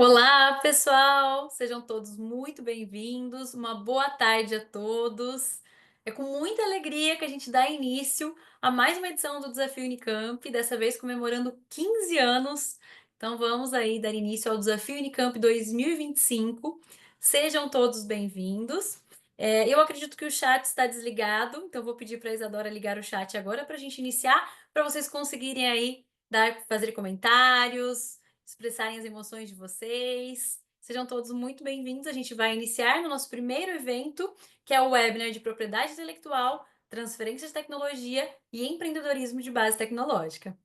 Olá, pessoal! Sejam todos muito bem-vindos. Uma boa tarde a todos. É com muita alegria que a gente dá início a mais uma edição do Desafio Unicamp, dessa vez comemorando 15 anos. Então vamos aí dar início ao Desafio Unicamp 2025. Sejam todos bem-vindos. Eu acredito que o chat está desligado, então vou pedir para a Isadora ligar o chat agora para a gente iniciar, para vocês conseguirem aí fazer comentários, expressarem as emoções de vocês. Sejam todos muito bem-vindos. A gente vai iniciar no nosso primeiro evento, que é o webinar de propriedade intelectual, transferência de tecnologia e empreendedorismo de base tecnológica.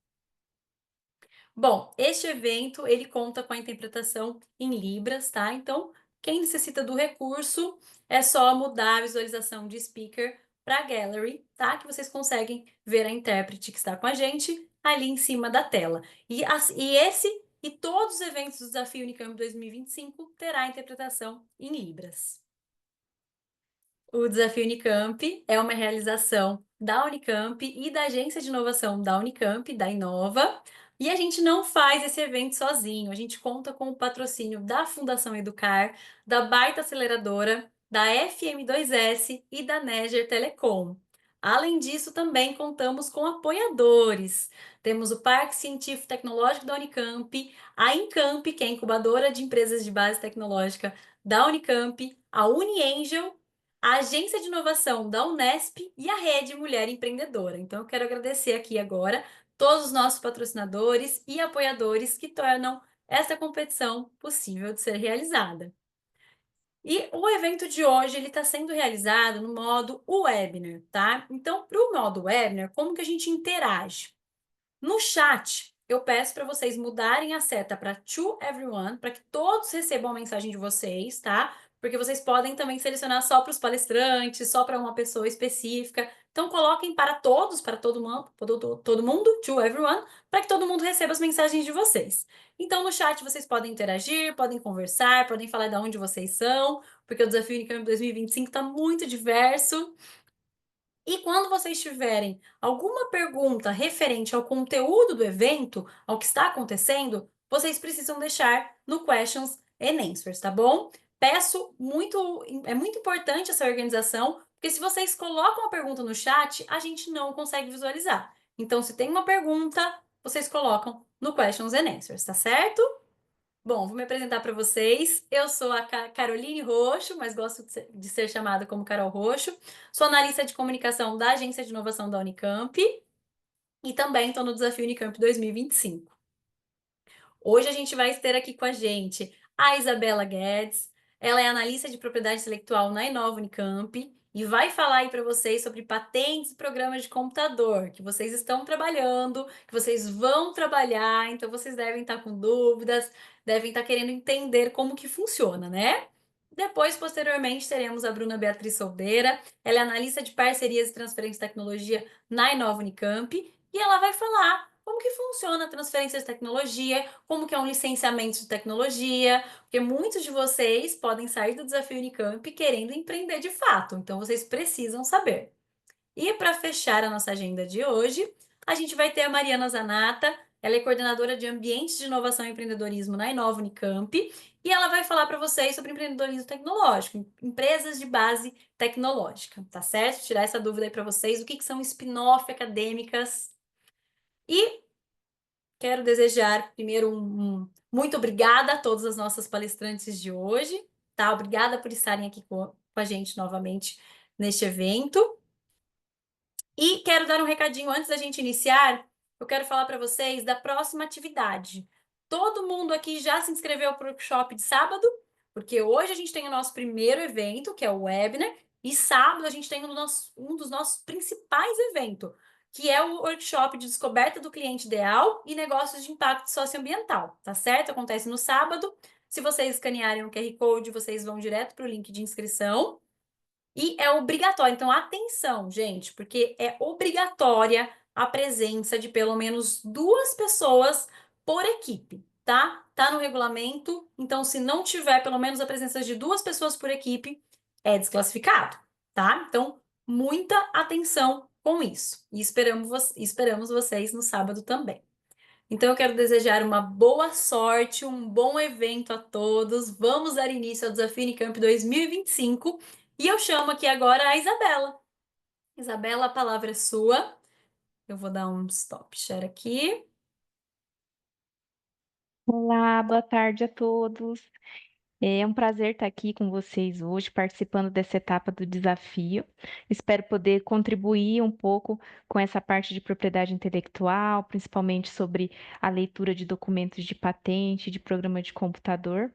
Bom, este evento ele conta com a interpretação em Libras, tá? Então, quem necessita do recurso é só mudar a visualização de speaker para Gallery, tá? Que vocês conseguem ver a intérprete que está com a gente ali em cima da tela. E todos os eventos do Desafio Unicamp 2025 terá interpretação em Libras. O Desafio Unicamp é uma realização da Unicamp e da Agência de Inovação da Unicamp, da Inova, e a gente não faz esse evento sozinho, a gente conta com o patrocínio da Fundação Educar, da Baita Aceleradora, da FM2S e da Neger Telecom. Além disso, também contamos com apoiadores. Temos o Parque Científico Tecnológico da Unicamp, a Incamp, que é a incubadora de empresas de base tecnológica da Unicamp, a Uniangel, a Agência de Inovação da Unesp e a Rede Mulher Empreendedora. Então, eu quero agradecer aqui agora todos os nossos patrocinadores e apoiadores que tornam essa competição possível de ser realizada. E o evento de hoje ele está sendo realizado no modo webinar, tá? Então, para o modo webinar, como que a gente interage? No chat, eu peço para vocês mudarem a seta para To Everyone, para que todos recebam a mensagem de vocês, tá? Porque vocês podem também selecionar só para os palestrantes, só para uma pessoa específica. Então, coloquem para todos, para todo mundo, To Everyone, para que todo mundo receba as mensagens de vocês. Então, no chat, vocês podem interagir, podem conversar, podem falar de onde vocês são, porque o Desafio Unicamp 2025 está muito diverso. E quando vocês tiverem alguma pergunta referente ao conteúdo do evento, ao que está acontecendo, vocês precisam deixar no Questions and Answers, tá bom? É muito importante essa organização, porque se vocês colocam a pergunta no chat, a gente não consegue visualizar. Então, se tem uma pergunta, vocês colocam no Questions and Answers, tá certo? Bom, vou me apresentar para vocês. Eu sou a Caroline Roxo, mas gosto de ser chamada como Carol Roxo. Sou analista de comunicação da Agência de Inovação da Unicamp e também estou no Desafio Unicamp 2025. Hoje a gente vai ter aqui com a gente a Isabela Guedes. Ela é analista de propriedade intelectual na Inova Unicamp e vai falar aí para vocês sobre patentes e programas de computador que vocês estão trabalhando, que vocês vão trabalhar, então vocês devem estar com dúvidas, devem estar querendo entender como que funciona, né? Depois, posteriormente, teremos a Bruna Beatriz Soldeira. Ela é analista de parcerias e transferência de tecnologia na Inova Unicamp e ela vai falar como que funciona a transferência de tecnologia, como que é um licenciamento de tecnologia, porque muitos de vocês podem sair do Desafio Unicamp querendo empreender de fato, então vocês precisam saber. E para fechar a nossa agenda de hoje, a gente vai ter a Mariana Zanata, ela é coordenadora de ambientes de inovação e empreendedorismo na Inova Unicamp, e ela vai falar para vocês sobre empreendedorismo tecnológico, empresas de base tecnológica, tá certo? Tirar essa dúvida aí para vocês, o que são spin-off acadêmicas. E quero desejar primeiro muito obrigada a todas as nossas palestrantes de hoje, tá? Obrigada por estarem aqui com a gente novamente neste evento. E quero dar um recadinho antes da gente iniciar. Eu quero falar para vocês da próxima atividade. Todo mundo aqui já se inscreveu para o workshop de sábado, porque hoje a gente tem o nosso primeiro evento, que é o webinar, e sábado a gente tem um dos nossos principais eventos, que é o workshop de descoberta do cliente ideal e negócios de impacto socioambiental, tá certo? Acontece no sábado. Se vocês escanearem o QR Code, vocês vão direto para o link de inscrição. E é obrigatório. Então, atenção, gente, porque é obrigatória a presença de pelo menos 2 pessoas por equipe, tá? Tá no regulamento. Então, se não tiver pelo menos a presença de 2 pessoas por equipe, é desclassificado, tá? Então, muita atenção com isso. E esperamos vocês no sábado também. Então eu quero desejar uma boa sorte, um bom evento a todos. Vamos dar início ao Desafio Unicamp 2025 e eu chamo aqui agora a Isabela. Isabela, a palavra é sua. Eu vou dar um stop share aqui. Olá, boa tarde a todos. É um prazer estar aqui com vocês hoje, participando dessa etapa do desafio. Espero poder contribuir um pouco com essa parte de propriedade intelectual, principalmente sobre a leitura de documentos de patente, de programa de computador.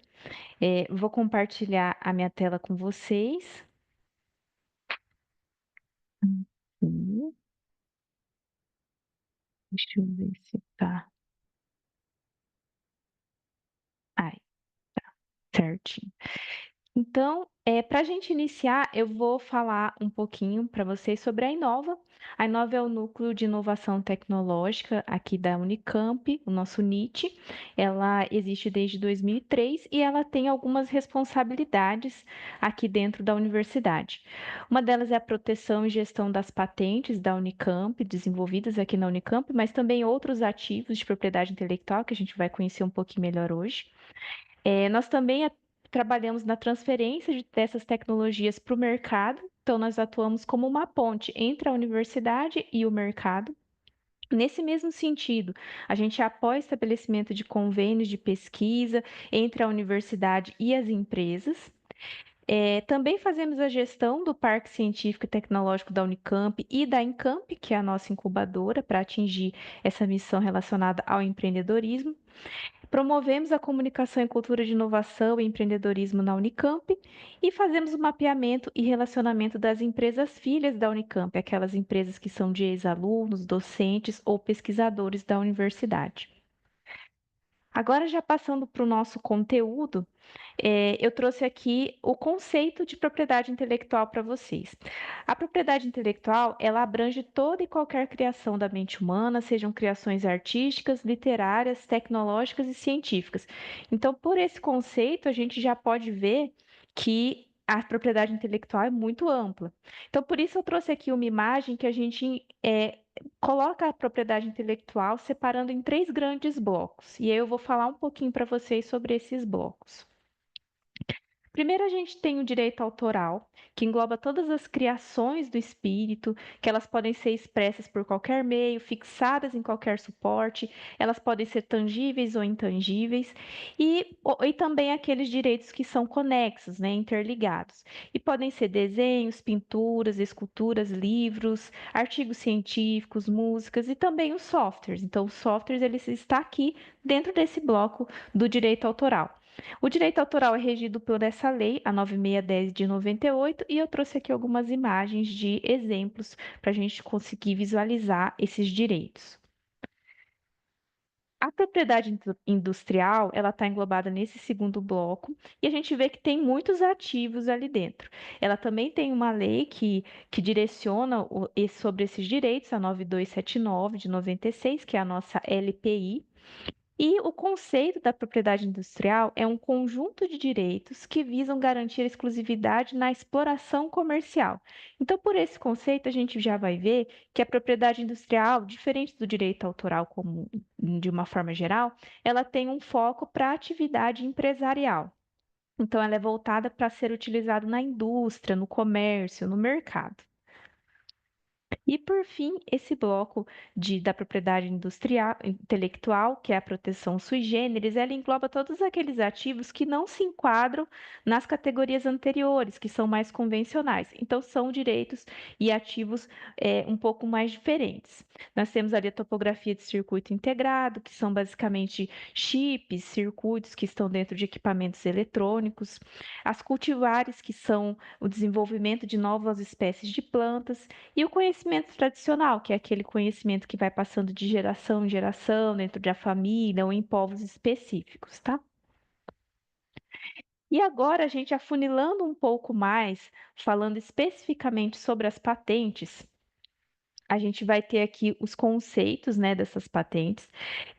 Vou compartilhar a minha tela com vocês. Aqui. Deixa eu ver se tá. Aí, certinho. Então, para a gente iniciar, eu vou falar um pouquinho para vocês sobre a Inova. A Inova é o núcleo de inovação tecnológica aqui da Unicamp, o nosso NIT. Ela existe desde 2003 e ela tem algumas responsabilidades aqui dentro da universidade. Uma delas é a proteção e gestão das patentes da Unicamp, desenvolvidas aqui na Unicamp, mas também outros ativos de propriedade intelectual que a gente vai conhecer um pouquinho melhor hoje. Nós também trabalhamos na transferência dessas tecnologias para o mercado, então nós atuamos como uma ponte entre a universidade e o mercado. Nesse mesmo sentido, a gente apoia o estabelecimento de convênios de pesquisa entre a universidade e as empresas. Também fazemos a gestão do Parque Científico e Tecnológico da Unicamp e da Encamp, que é a nossa incubadora, para atingir essa missão relacionada ao empreendedorismo. Promovemos a comunicação e cultura de inovação e empreendedorismo na Unicamp e fazemos o mapeamento e relacionamento das empresas filhas da Unicamp, aquelas empresas que são de ex-alunos, docentes ou pesquisadores da universidade. Agora, já passando para o nosso conteúdo, eu trouxe aqui o conceito de propriedade intelectual para vocês. A propriedade intelectual, ela abrange toda e qualquer criação da mente humana, sejam criações artísticas, literárias, tecnológicas e científicas. Então, por esse conceito, a gente já pode ver que a propriedade intelectual é muito ampla. Então, por isso eu trouxe aqui uma imagem que a gente coloca a propriedade intelectual separando em três grandes blocos. E aí eu vou falar um pouquinho para vocês sobre esses blocos. Primeiro, a gente tem o direito autoral, que engloba todas as criações do espírito, que elas podem ser expressas por qualquer meio, fixadas em qualquer suporte, elas podem ser tangíveis ou intangíveis, e também aqueles direitos que são conexos, né, interligados. E podem ser desenhos, pinturas, esculturas, livros, artigos científicos, músicas e também os softwares. Então, os softwares, eles estão aqui dentro desse bloco do direito autoral. O direito autoral é regido por essa lei, a 9610 de 98, e eu trouxe aqui algumas imagens de exemplos para a gente conseguir visualizar esses direitos. A propriedade industrial, ela está englobada nesse segundo bloco, e a gente vê que tem muitos ativos ali dentro. Ela também tem uma lei que direciona sobre esses direitos, a 9279 de 96, que é a nossa LPI, e o conceito da propriedade industrial é um conjunto de direitos que visam garantir a exclusividade na exploração comercial. Então, por esse conceito, a gente já vai ver que a propriedade industrial, diferente do direito autoral comum, de uma forma geral, ela tem um foco para a atividade empresarial. Então, ela é voltada para ser utilizada na indústria, no comércio, no mercado. E, por fim, esse bloco da propriedade industrial, intelectual, que é a proteção sui generis, ela engloba todos aqueles ativos que não se enquadram nas categorias anteriores, que são mais convencionais. Então, são direitos e ativos um pouco mais diferentes. Nós temos ali a topografia de circuito integrado, que são basicamente chips, circuitos que estão dentro de equipamentos eletrônicos, as cultivares, que são o desenvolvimento de novas espécies de plantas, e o conhecimento tradicional, que é aquele conhecimento que vai passando de geração em geração dentro da família ou em povos específicos, tá? E agora a gente afunilando um pouco mais, falando especificamente sobre as patentes, a gente vai ter aqui os conceitos, né, dessas patentes,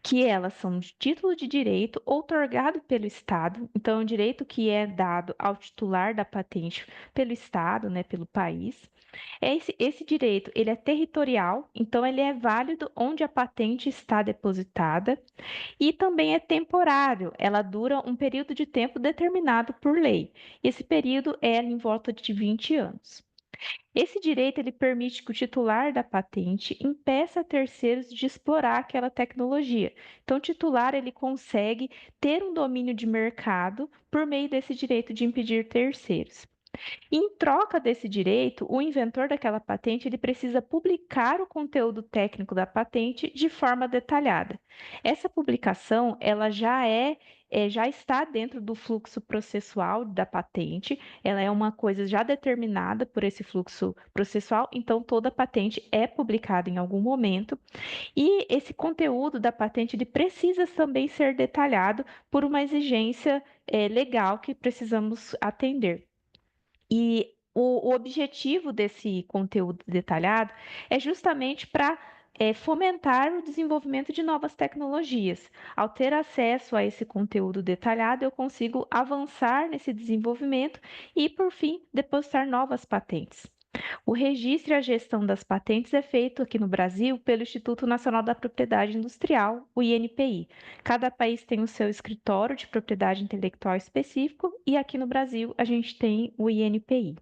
que elas são de título de direito outorgado pelo Estado, então é um direito que é dado ao titular da patente pelo Estado, né, pelo país. Esse direito, ele é territorial, então ele é válido onde a patente está depositada e também é temporário, ela dura um período de tempo determinado por lei. Esse período é em volta de 20 anos. Esse direito ele permite que o titular da patente impeça terceiros de explorar aquela tecnologia. Então, o titular ele consegue ter um domínio de mercado por meio desse direito de impedir terceiros. Em troca desse direito, o inventor daquela patente ele precisa publicar o conteúdo técnico da patente de forma detalhada. Essa publicação ela já está dentro do fluxo processual da patente, ela é uma coisa já determinada por esse fluxo processual, então toda patente é publicada em algum momento, e esse conteúdo da patente ele precisa também ser detalhado por uma exigência legal que precisamos atender. E o objetivo desse conteúdo detalhado é justamente para fomentar o desenvolvimento de novas tecnologias. Ao ter acesso a esse conteúdo detalhado, eu consigo avançar nesse desenvolvimento e, por fim, depositar novas patentes. O registro e a gestão das patentes é feito aqui no Brasil pelo Instituto Nacional da Propriedade Industrial, o INPI. Cada país tem o seu escritório de propriedade intelectual específico e aqui no Brasil a gente tem o INPI.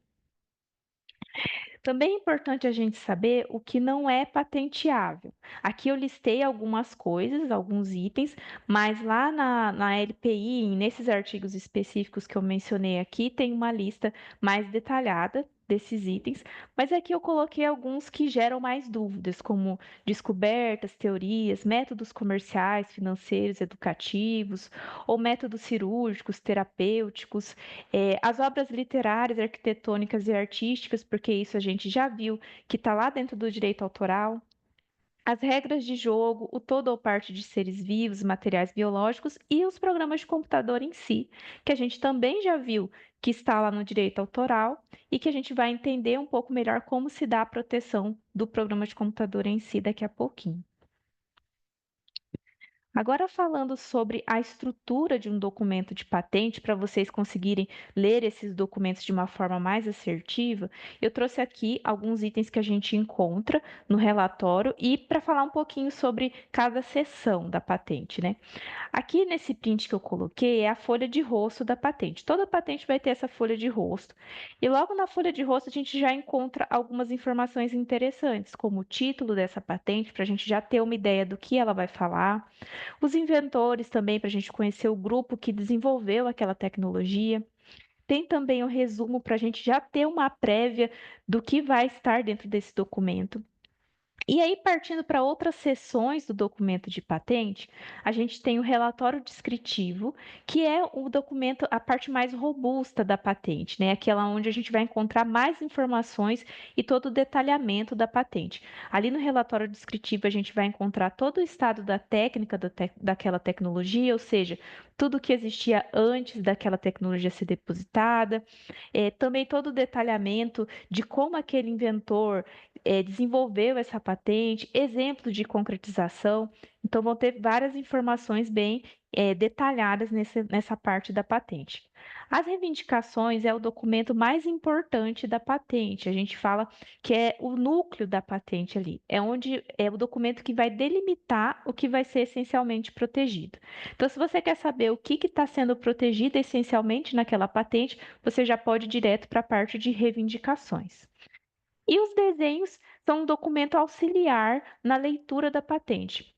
Também é importante a gente saber o que não é patenteável. Aqui eu listei algumas coisas, alguns itens, mas lá na LPI, nesses artigos específicos que eu mencionei aqui, tem uma lista mais detalhada desses itens, mas aqui eu coloquei alguns que geram mais dúvidas, como descobertas, teorias, métodos comerciais, financeiros, educativos, ou métodos cirúrgicos, terapêuticos, as obras literárias, arquitetônicas e artísticas, porque isso a gente já viu que está lá dentro do direito autoral. As regras de jogo, o todo ou parte de seres vivos, materiais biológicos e os programas de computador em si, que a gente também já viu que está lá no direito autoral e que a gente vai entender um pouco melhor como se dá a proteção do programa de computador em si daqui a pouquinho. Agora, falando sobre a estrutura de um documento de patente, para vocês conseguirem ler esses documentos de uma forma mais assertiva, eu trouxe aqui alguns itens que a gente encontra no relatório e para falar um pouquinho sobre cada seção da patente, né? Aqui nesse print que eu coloquei é a folha de rosto da patente. Toda patente vai ter essa folha de rosto. E logo na folha de rosto a gente já encontra algumas informações interessantes, como o título dessa patente, para a gente já ter uma ideia do que ela vai falar, os inventores também, para a gente conhecer o grupo que desenvolveu aquela tecnologia. Tem também o resumo para a gente já ter uma prévia do que vai estar dentro desse documento. E aí, partindo para outras seções do documento de patente, a gente tem o relatório descritivo, que é o documento, a parte mais robusta da patente, né? Aquela onde a gente vai encontrar mais informações e todo o detalhamento da patente. Ali no relatório descritivo, a gente vai encontrar todo o estado da técnica daquela tecnologia, ou seja, tudo que existia antes daquela tecnologia ser depositada, também todo o detalhamento de como aquele inventor desenvolveu essa patente, exemplos de concretização. Então, vão ter várias informações bem detalhadas nessa parte da patente. As reivindicações é o documento mais importante da patente. A gente fala que é o núcleo da patente ali. É onde é o documento que vai delimitar o que vai ser essencialmente protegido. Então, se você quer saber o que está sendo protegido essencialmente naquela patente, você já pode ir direto para a parte de reivindicações. E os desenhos são um documento auxiliar na leitura da patente.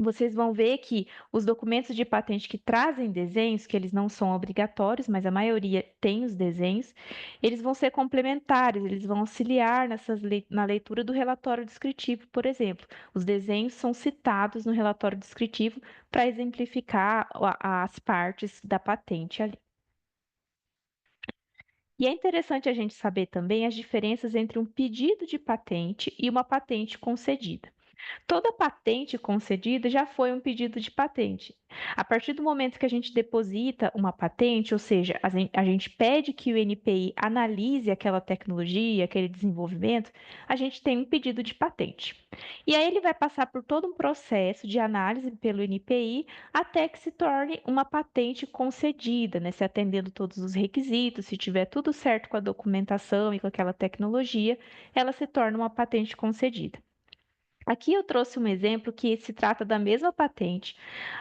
Vocês vão ver que os documentos de patente que trazem desenhos, que eles não são obrigatórios, mas a maioria tem os desenhos, eles vão ser complementares, eles vão auxiliar na leitura do relatório descritivo, por exemplo. Os desenhos são citados no relatório descritivo para exemplificar as partes da patente ali. E é interessante a gente saber também as diferenças entre um pedido de patente e uma patente concedida. Toda patente concedida já foi um pedido de patente. A partir do momento que a gente deposita uma patente, ou seja, a gente pede que o NPI analise aquela tecnologia, aquele desenvolvimento, a gente tem um pedido de patente. E aí ele vai passar por todo um processo de análise pelo NPI até que se torne uma patente concedida, né? Se atendendo todos os requisitos, se tiver tudo certo com a documentação e com aquela tecnologia, ela se torna uma patente concedida. Aqui eu trouxe um exemplo que se trata da mesma patente.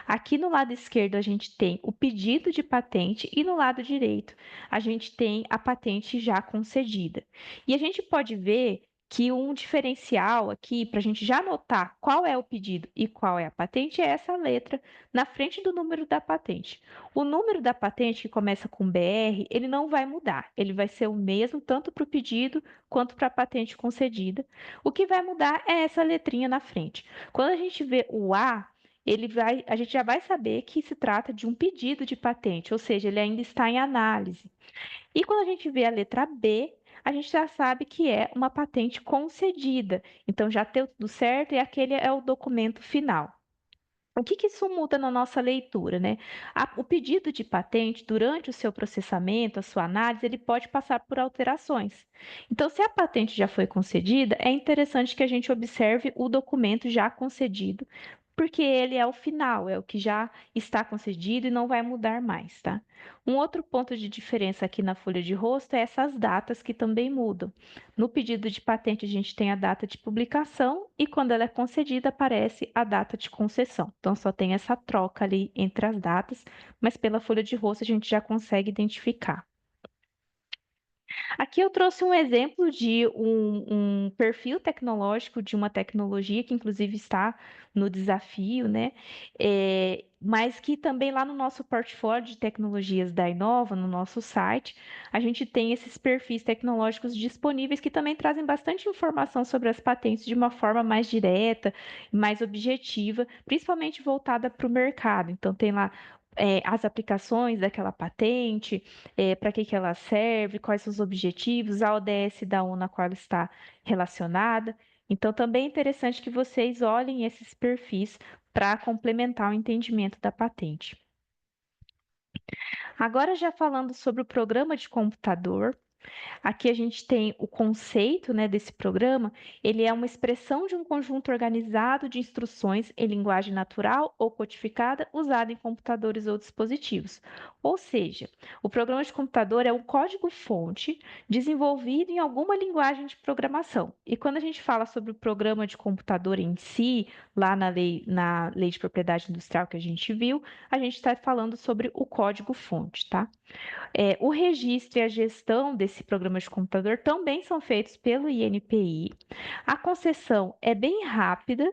Aqui no lado esquerdo a gente tem o pedido de patente e no lado direito a gente tem a patente já concedida. E a gente pode ver que um diferencial aqui, para a gente já notar qual é o pedido e qual é a patente, é essa letra na frente do número da patente. O número da patente, que começa com BR, ele não vai mudar, ele vai ser o mesmo tanto para o pedido quanto para a patente concedida. O que vai mudar é essa letrinha na frente. Quando a gente vê o A, a gente já vai saber que se trata de um pedido de patente, ou seja, ele ainda está em análise. E quando a gente vê a letra B, a gente já sabe que é uma patente concedida. Então já deu tudo certo e aquele é o documento final. O que que isso muda na nossa leitura, né? O pedido de patente, durante o seu processamento, a sua análise, ele pode passar por alterações. Então, se a patente já foi concedida, é interessante que a gente observe o documento já concedido, porque ele é o final, é o que já está concedido e não vai mudar mais, tá? Um outro ponto de diferença aqui na folha de rosto é essas datas que também mudam. No pedido de patente, a gente tem a data de publicação e quando ela é concedida, aparece a data de concessão. Então, só tem essa troca ali entre as datas, mas pela folha de rosto a gente já consegue identificar. Aqui eu trouxe um exemplo de um perfil tecnológico de uma tecnologia que, inclusive, está no desafio, né? Mas que também lá no nosso portfólio de tecnologias da Inova, no nosso site, a gente tem esses perfis tecnológicos disponíveis que também trazem bastante informação sobre as patentes de uma forma mais direta, mais objetiva, principalmente voltada para o mercado. Então, tem lá as aplicações daquela patente, para que que ela serve, quais são os objetivos, a ODS da ONU a qual ela está relacionada. Então, também é interessante que vocês olhem esses perfis para complementar o entendimento da patente. Agora, já falando sobre o programa de computador, aqui a gente tem o conceito, né, desse programa. Ele é uma expressão de um conjunto organizado de instruções em linguagem natural ou codificada usada em computadores ou dispositivos. Ou seja, o programa de computador é um código-fonte desenvolvido em alguma linguagem de programação. E quando a gente fala sobre o programa de computador em si, lá na lei de propriedade industrial que a gente viu, a gente está falando sobre o código-fonte, tá? O registro e a gestão desse programa de computador também são feitos pelo INPI. A concessão é bem rápida,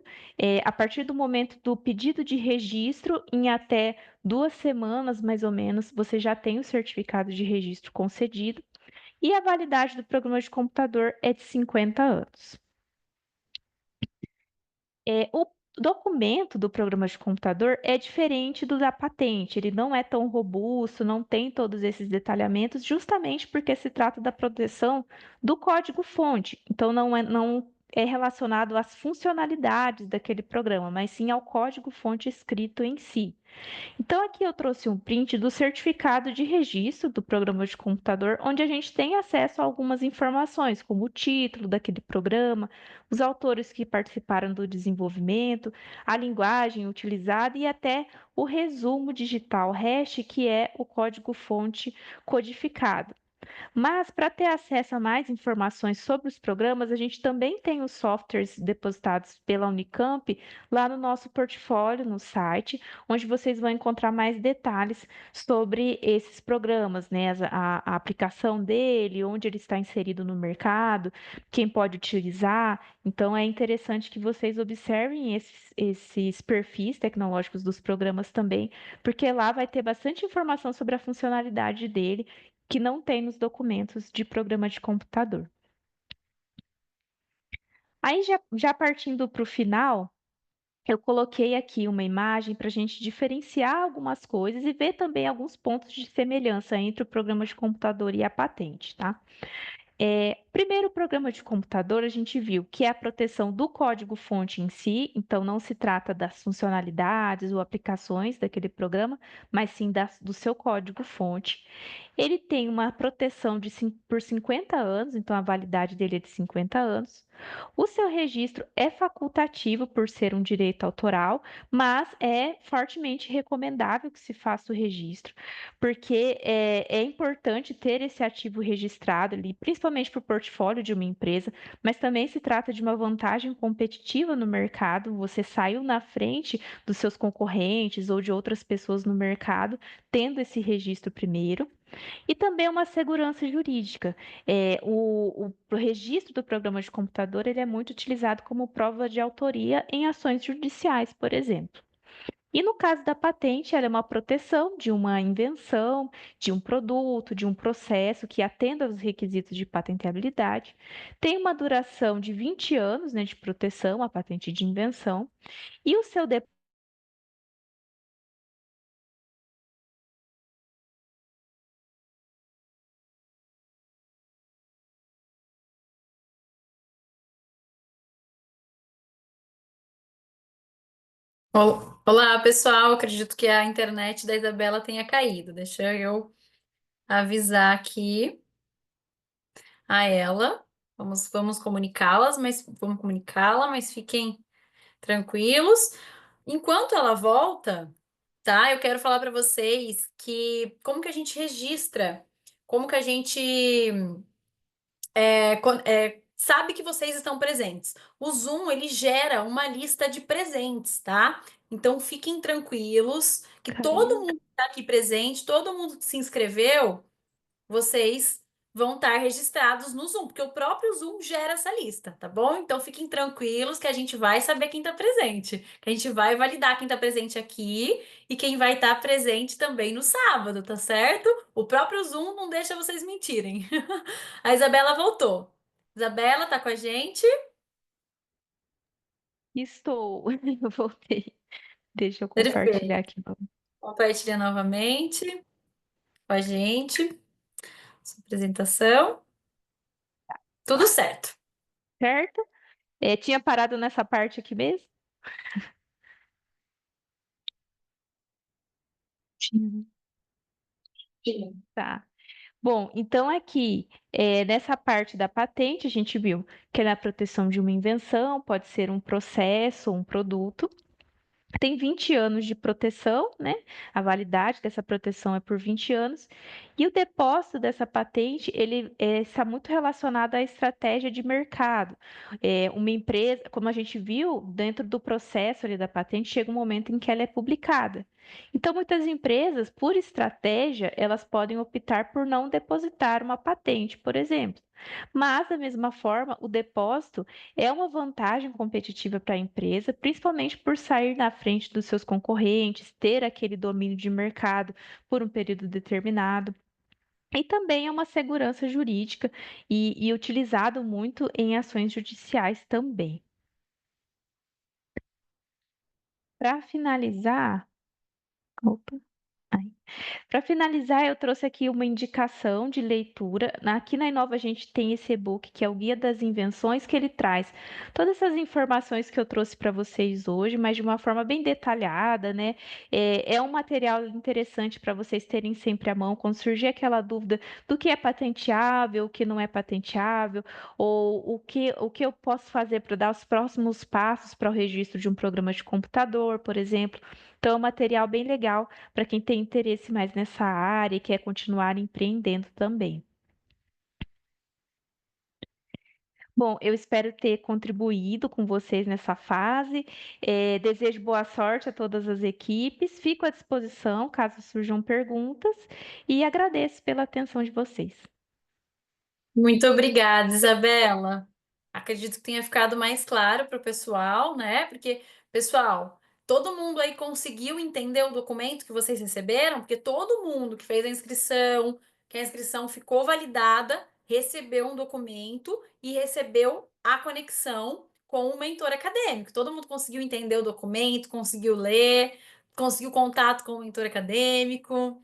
a partir do momento do pedido de registro, em até 2 semanas, mais ou menos, você já tem o certificado de registro concedido. E a validade do programa de computador é de 50 anos. O documento do programa de computador é diferente do da patente, ele não é tão robusto, não tem todos esses detalhamentos, justamente porque se trata da proteção do código-fonte. Então, não é relacionado às funcionalidades daquele programa, mas sim ao código-fonte escrito em si. Então, aqui eu trouxe um print do certificado de registro do programa de computador, onde a gente tem acesso a algumas informações, como o título daquele programa, os autores que participaram do desenvolvimento, a linguagem utilizada e até o resumo digital hash, que é o código-fonte codificado. Mas para ter acesso a mais informações sobre os programas, a gente também tem os softwares depositados pela Unicamp lá no nosso portfólio, no site, onde vocês vão encontrar mais detalhes sobre esses programas, né? A aplicação dele, onde ele está inserido no mercado, quem pode utilizar. Então, é interessante que vocês observem esses perfis tecnológicos dos programas também, porque lá vai ter bastante informação sobre a funcionalidade dele que não tem nos documentos de programa de computador. Aí, já partindo para o final, eu coloquei aqui uma imagem para a gente diferenciar algumas coisas e ver também alguns pontos de semelhança entre o programa de computador e a patente, tá? Primeiro, o programa de computador, a gente viu que é a proteção do código-fonte em si, então não se trata das funcionalidades ou aplicações daquele programa, mas sim do seu código-fonte. Ele tem uma proteção por 50 anos, então a validade dele é de 50 anos. O seu registro é facultativo por ser um direito autoral, mas é fortemente recomendável que se faça o registro, porque é importante ter esse ativo registrado ali, principalmente para o portfólio de uma empresa, mas também se trata de uma vantagem competitiva no mercado. Você saiu na frente dos seus concorrentes ou de outras pessoas no mercado, tendo esse registro primeiro. E também uma segurança jurídica. O registro do programa de computador ele é muito utilizado como prova de autoria em ações judiciais, por exemplo. E no caso da patente, ela é uma proteção de uma invenção, de um produto, de um processo que atenda aos requisitos de patenteabilidade. Tem uma duração de 20 anos, né, de proteção, a patente de invenção. E o seu Olá, pessoal. Acredito que a internet da Isabela tenha caído. Deixa eu avisar aqui a ela. Vamos comunicá-la, mas fiquem tranquilos. Enquanto ela volta, tá? Eu quero falar para vocês que como que a gente registra, como que a gente sabe que vocês estão presentes. O Zoom, ele gera uma lista de presentes, tá? Então fiquem tranquilos que todo Caramba. mundo que está aqui presente, todo mundo que se inscreveu, vocês vão estar registrados no Zoom, porque o próprio Zoom gera essa lista, tá bom? Então fiquem tranquilos que a gente vai saber quem está presente, que a gente vai validar quem está presente aqui e quem vai estar presente também no sábado, tá certo? O próprio Zoom não deixa vocês mentirem. A Isabela voltou. Isabela, tá com a gente? Estou, eu voltei. Deixa eu compartilhar Perfeito. aqui. Compartilha novamente com a gente sua apresentação. Tudo certo. Certo? Tinha parado nessa parte aqui mesmo? Tinha. Sim. Tá. Bom, então aqui, nessa parte da patente, a gente viu que é na proteção de uma invenção, pode ser um processo, um produto. Tem 20 anos de proteção, né? A validade dessa proteção é por 20 anos. E o depósito dessa patente, ele está muito relacionado à estratégia de mercado. Uma empresa, como a gente viu, dentro do processo ali da patente, chega um momento em que ela é publicada. Então, muitas empresas, por estratégia, elas podem optar por não depositar uma patente, por exemplo. Mas, da mesma forma, o depósito é uma vantagem competitiva para a empresa, principalmente por sair na frente dos seus concorrentes, ter aquele domínio de mercado por um período determinado. E também é uma segurança jurídica e utilizado muito em ações judiciais também. Para finalizar, opa, para finalizar, eu trouxe aqui uma indicação de leitura. Aqui na Inova a gente tem esse e-book que é o Guia das Invenções, que ele traz todas essas informações que eu trouxe para vocês hoje, mas de uma forma bem detalhada, né? É um material interessante para vocês terem sempre à mão quando surgir aquela dúvida do que é patenteável, o que não é patenteável, ou o que eu posso fazer para dar os próximos passos para o registro de um programa de computador, por exemplo. Então, é um material bem legal para quem tem interesse mais nessa área e quer continuar empreendendo também. Bom, eu espero ter contribuído com vocês nessa fase. Desejo boa sorte a todas as equipes. Fico à disposição caso surjam perguntas e agradeço pela atenção de vocês. Muito obrigada, Isabela. Acredito que tenha ficado mais claro para o pessoal, né? Porque, pessoal, todo mundo aí conseguiu entender o documento que vocês receberam? Porque todo mundo que fez a inscrição, que a inscrição ficou validada, recebeu um documento e recebeu a conexão com o mentor acadêmico. Todo mundo conseguiu entender o documento, conseguiu ler, conseguiu contato com o mentor acadêmico.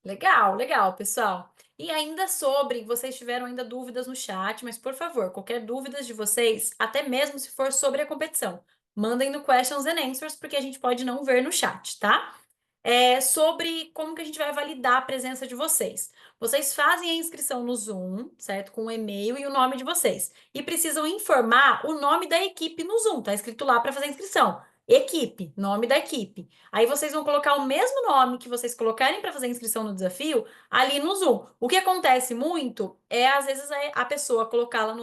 Legal, legal, pessoal. E ainda sobre, vocês tiveram ainda dúvidas no chat, mas por favor, qualquer dúvidas de vocês, até mesmo se for sobre a competição, mandem no Questions and Answers, porque a gente pode não ver no chat, tá? Sobre como que a gente vai validar a presença de vocês. Vocês fazem a inscrição no Zoom, certo? Com o e-mail e o nome de vocês. E precisam informar o nome da equipe no Zoom, tá escrito lá para fazer a inscrição. Equipe, nome da equipe. Aí vocês vão colocar o mesmo nome que vocês colocarem para fazer a inscrição no desafio ali no Zoom. O que acontece muito é, às vezes, a pessoa colocá-la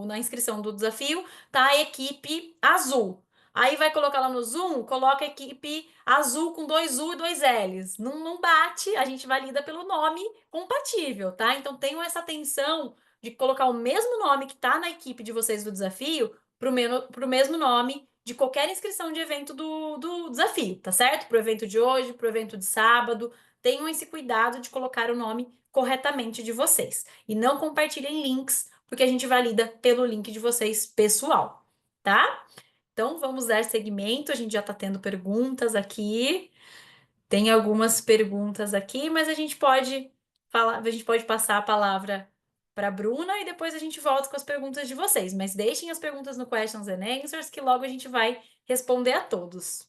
na inscrição do desafio, tá a equipe azul. Aí vai colocar lá no Zoom, coloca a equipe azul com 2 U e 2 Ls. Não bate, a gente valida pelo nome compatível, tá? Então tenham essa atenção de colocar o mesmo nome que tá na equipe de vocês do desafio pro mesmo nome de qualquer inscrição de evento do desafio, tá certo? Pro evento de hoje, pro evento de sábado. Tenham esse cuidado de colocar o nome corretamente de vocês. E não compartilhem links, porque a gente valida pelo link de vocês pessoal, tá? Então, vamos dar seguimento. A gente já está tendo perguntas aqui. Tem algumas perguntas aqui, mas a gente pode falar, a gente pode passar a palavra para a Bruna e depois a gente volta com as perguntas de vocês. Mas deixem as perguntas no Questions and Answers, que logo a gente vai responder a todos.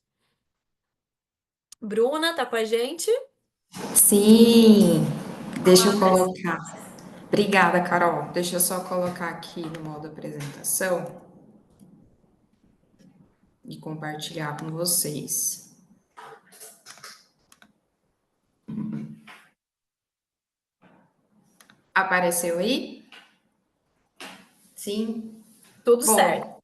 Bruna, tá com a gente? Sim, deixa eu Palavra é sua. colocar. Obrigada, Carol. Deixa eu só colocar aqui no modo apresentação e compartilhar com vocês. Apareceu aí? Sim? Tudo certo. Bom,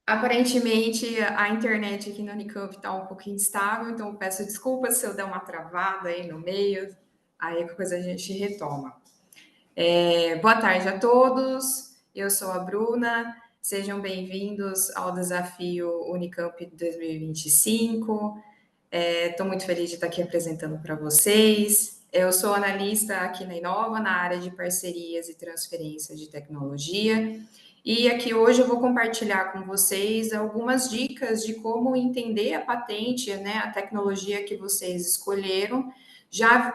aparentemente a internet aqui na Unicamp está um pouquinho instável, então peço desculpas se eu der uma travada aí no meio, aí a coisa a gente retoma. Boa tarde a todos, eu sou a Bruna, sejam bem-vindos ao desafio Unicamp 2025. Estou muito feliz de estar aqui apresentando para vocês. Eu sou analista aqui na Inova, na área de parcerias e transferência de tecnologia. E aqui hoje eu vou compartilhar com vocês algumas dicas de como entender a patente, né, a tecnologia que vocês escolheram, já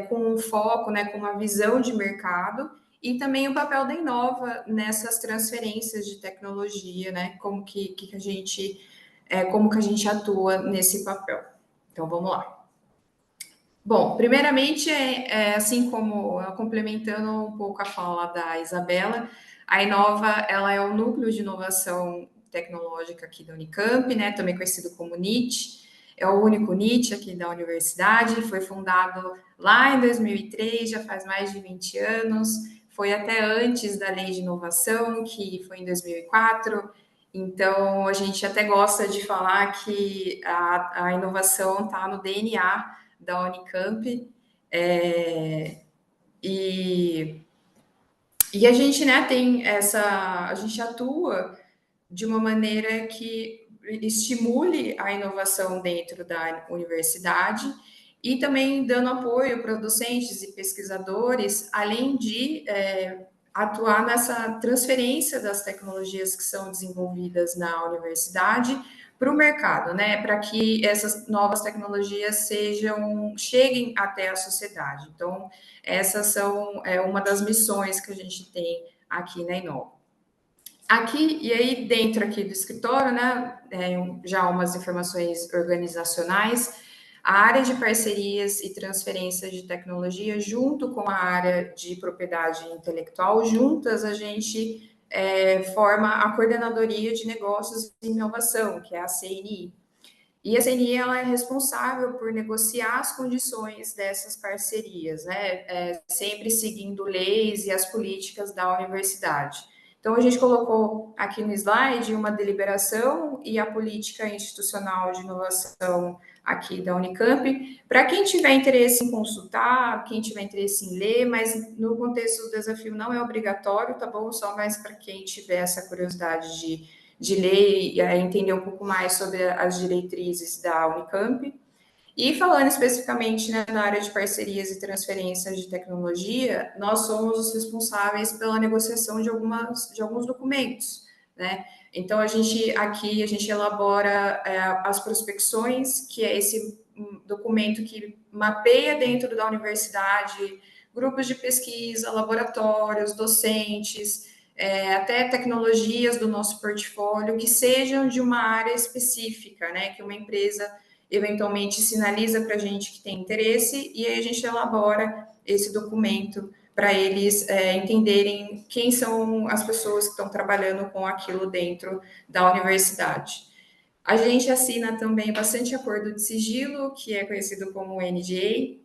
com um foco, né, com uma visão de mercado, e também o papel da Inova nessas transferências de tecnologia, né, como que a gente como que a gente atua nesse papel. Então, vamos lá. Bom, primeiramente, assim como complementando um pouco a fala da Isabela, a Inova, ela é o núcleo de inovação tecnológica aqui da Unicamp, né, também conhecido como NIT, é o único NIT aqui da universidade, foi fundado lá em 2003, já faz mais de 20 anos, foi até antes da lei de inovação, que foi em 2004, então a gente até gosta de falar que a inovação está no DNA da Unicamp, e, e a gente, né, a gente atua de uma maneira que estimule a inovação dentro da universidade e também dando apoio para docentes e pesquisadores, além de atuar nessa transferência das tecnologias que são desenvolvidas na universidade para o mercado, né? Para que essas novas tecnologias cheguem até a sociedade. Então, essas são uma das missões que a gente tem aqui na Inova. Aqui, e aí dentro aqui do escritório, né, já umas informações organizacionais, a área de parcerias e transferência de tecnologia, junto com a área de propriedade intelectual, juntas a gente forma a Coordenadoria de Negócios e Inovação, que é a CNI. E a CNI ela é responsável por negociar as condições dessas parcerias, né? Sempre seguindo leis e as políticas da universidade. Então, a gente colocou aqui no slide uma deliberação e a política institucional de inovação aqui da Unicamp, para quem tiver interesse em consultar, quem tiver interesse em ler, mas no contexto do desafio não é obrigatório, tá bom? Só mais para quem tiver essa curiosidade de ler e entender um pouco mais sobre as diretrizes da Unicamp. E falando especificamente, né, na área de parcerias e transferências de tecnologia, nós somos os responsáveis pela negociação de alguns documentos, né? Então, a gente elabora as prospecções, que é esse documento que mapeia dentro da universidade grupos de pesquisa, laboratórios, docentes, até tecnologias do nosso portfólio que sejam de uma área específica, né? Que uma empresa eventualmente sinaliza para a gente que tem interesse e aí a gente elabora esse documento para eles entenderem quem são as pessoas que estão trabalhando com aquilo dentro da universidade. A gente assina também bastante acordo de sigilo, que é conhecido como NDA,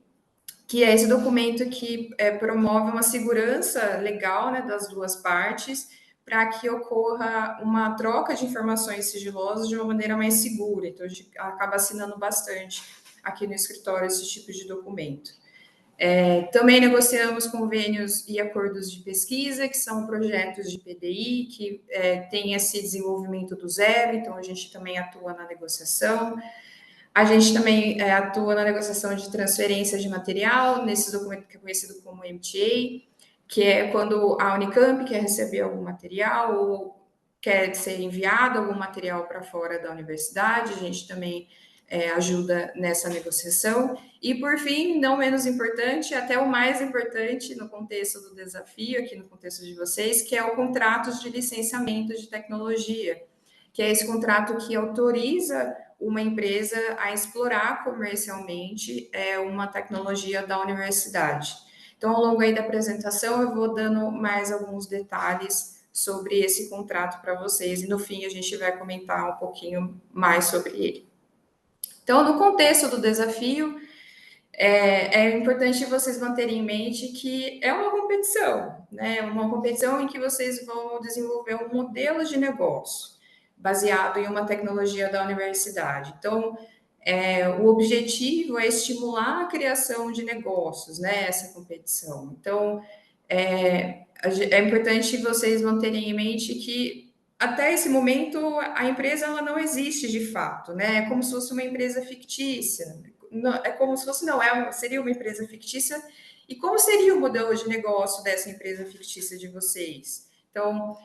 que é esse documento que promove uma segurança legal, né, das duas partes, para que ocorra uma troca de informações sigilosas de uma maneira mais segura. Então, a gente acaba assinando bastante aqui no escritório esse tipo de documento. Também negociamos convênios e acordos de pesquisa, que são projetos de PDI, que têm esse desenvolvimento do zero, então a gente também atua na negociação. A gente também atua na negociação de transferência de material, nesse documento que é conhecido como MTA, que é quando a Unicamp quer receber algum material ou quer ser enviado algum material para fora da universidade, a gente também ajuda nessa negociação. E, por fim, não menos importante, até o mais importante no contexto do desafio, aqui no contexto de vocês, que é o contrato de licenciamento de tecnologia, que é esse contrato que autoriza uma empresa a explorar comercialmente uma tecnologia da universidade. Então, ao longo aí da apresentação, eu vou dando mais alguns detalhes sobre esse contrato para vocês e no fim a gente vai comentar um pouquinho mais sobre ele. Então, no contexto do desafio, é importante vocês manterem em mente que é uma competição, né? Uma competição em que vocês vão desenvolver um modelo de negócio baseado em uma tecnologia da universidade. Então, o objetivo é estimular a criação de negócios, né? Essa competição. Então, é importante vocês manterem em mente que até esse momento a empresa ela não existe de fato, né? É como se fosse uma empresa fictícia. Não, é como se fosse, não, seria uma empresa fictícia. E como seria o modelo de negócio dessa empresa fictícia de vocês? Então,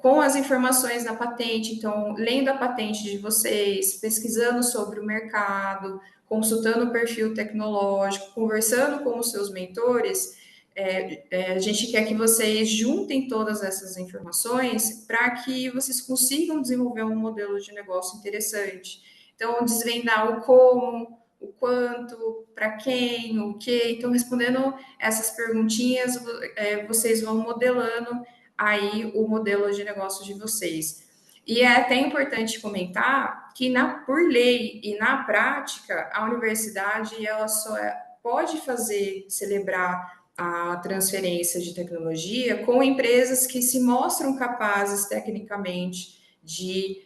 com as informações na patente, então, lendo a patente de vocês, pesquisando sobre o mercado, consultando o perfil tecnológico, conversando com os seus mentores, a gente quer que vocês juntem todas essas informações para que vocês consigam desenvolver um modelo de negócio interessante. Então, desvendar o como, o quanto, para quem, o que. Então, respondendo essas perguntinhas, vocês vão modelando aí o modelo de negócio de vocês. E é até importante comentar que, por lei e na prática, a universidade ela só pode celebrar a transferência de tecnologia com empresas que se mostram capazes tecnicamente de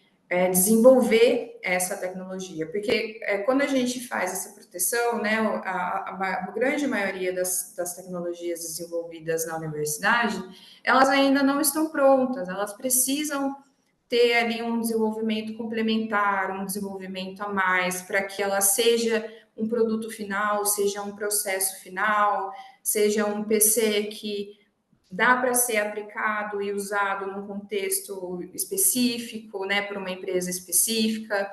desenvolver essa tecnologia, porque quando a gente faz essa proteção, né, a grande maioria das tecnologias desenvolvidas na universidade, elas ainda não estão prontas, elas precisam ter ali um desenvolvimento complementar, um desenvolvimento a mais, para que ela seja um produto final, seja um processo final, seja um PC que dá para ser aplicado e usado num contexto específico, né, para uma empresa específica.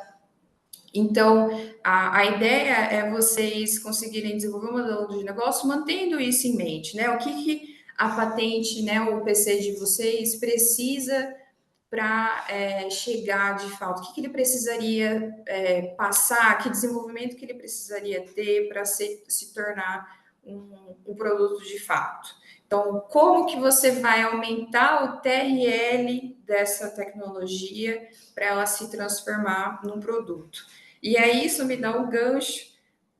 Então, a ideia é vocês conseguirem desenvolver um modelo de negócio mantendo isso em mente, né? O que a patente, né, o PC de vocês precisa para chegar de fato? O que ele precisaria passar? Que desenvolvimento que ele precisaria ter para se tornar um produto de fato? Então, como que você vai aumentar o TRL dessa tecnologia para ela se transformar num produto? E aí isso me dá um gancho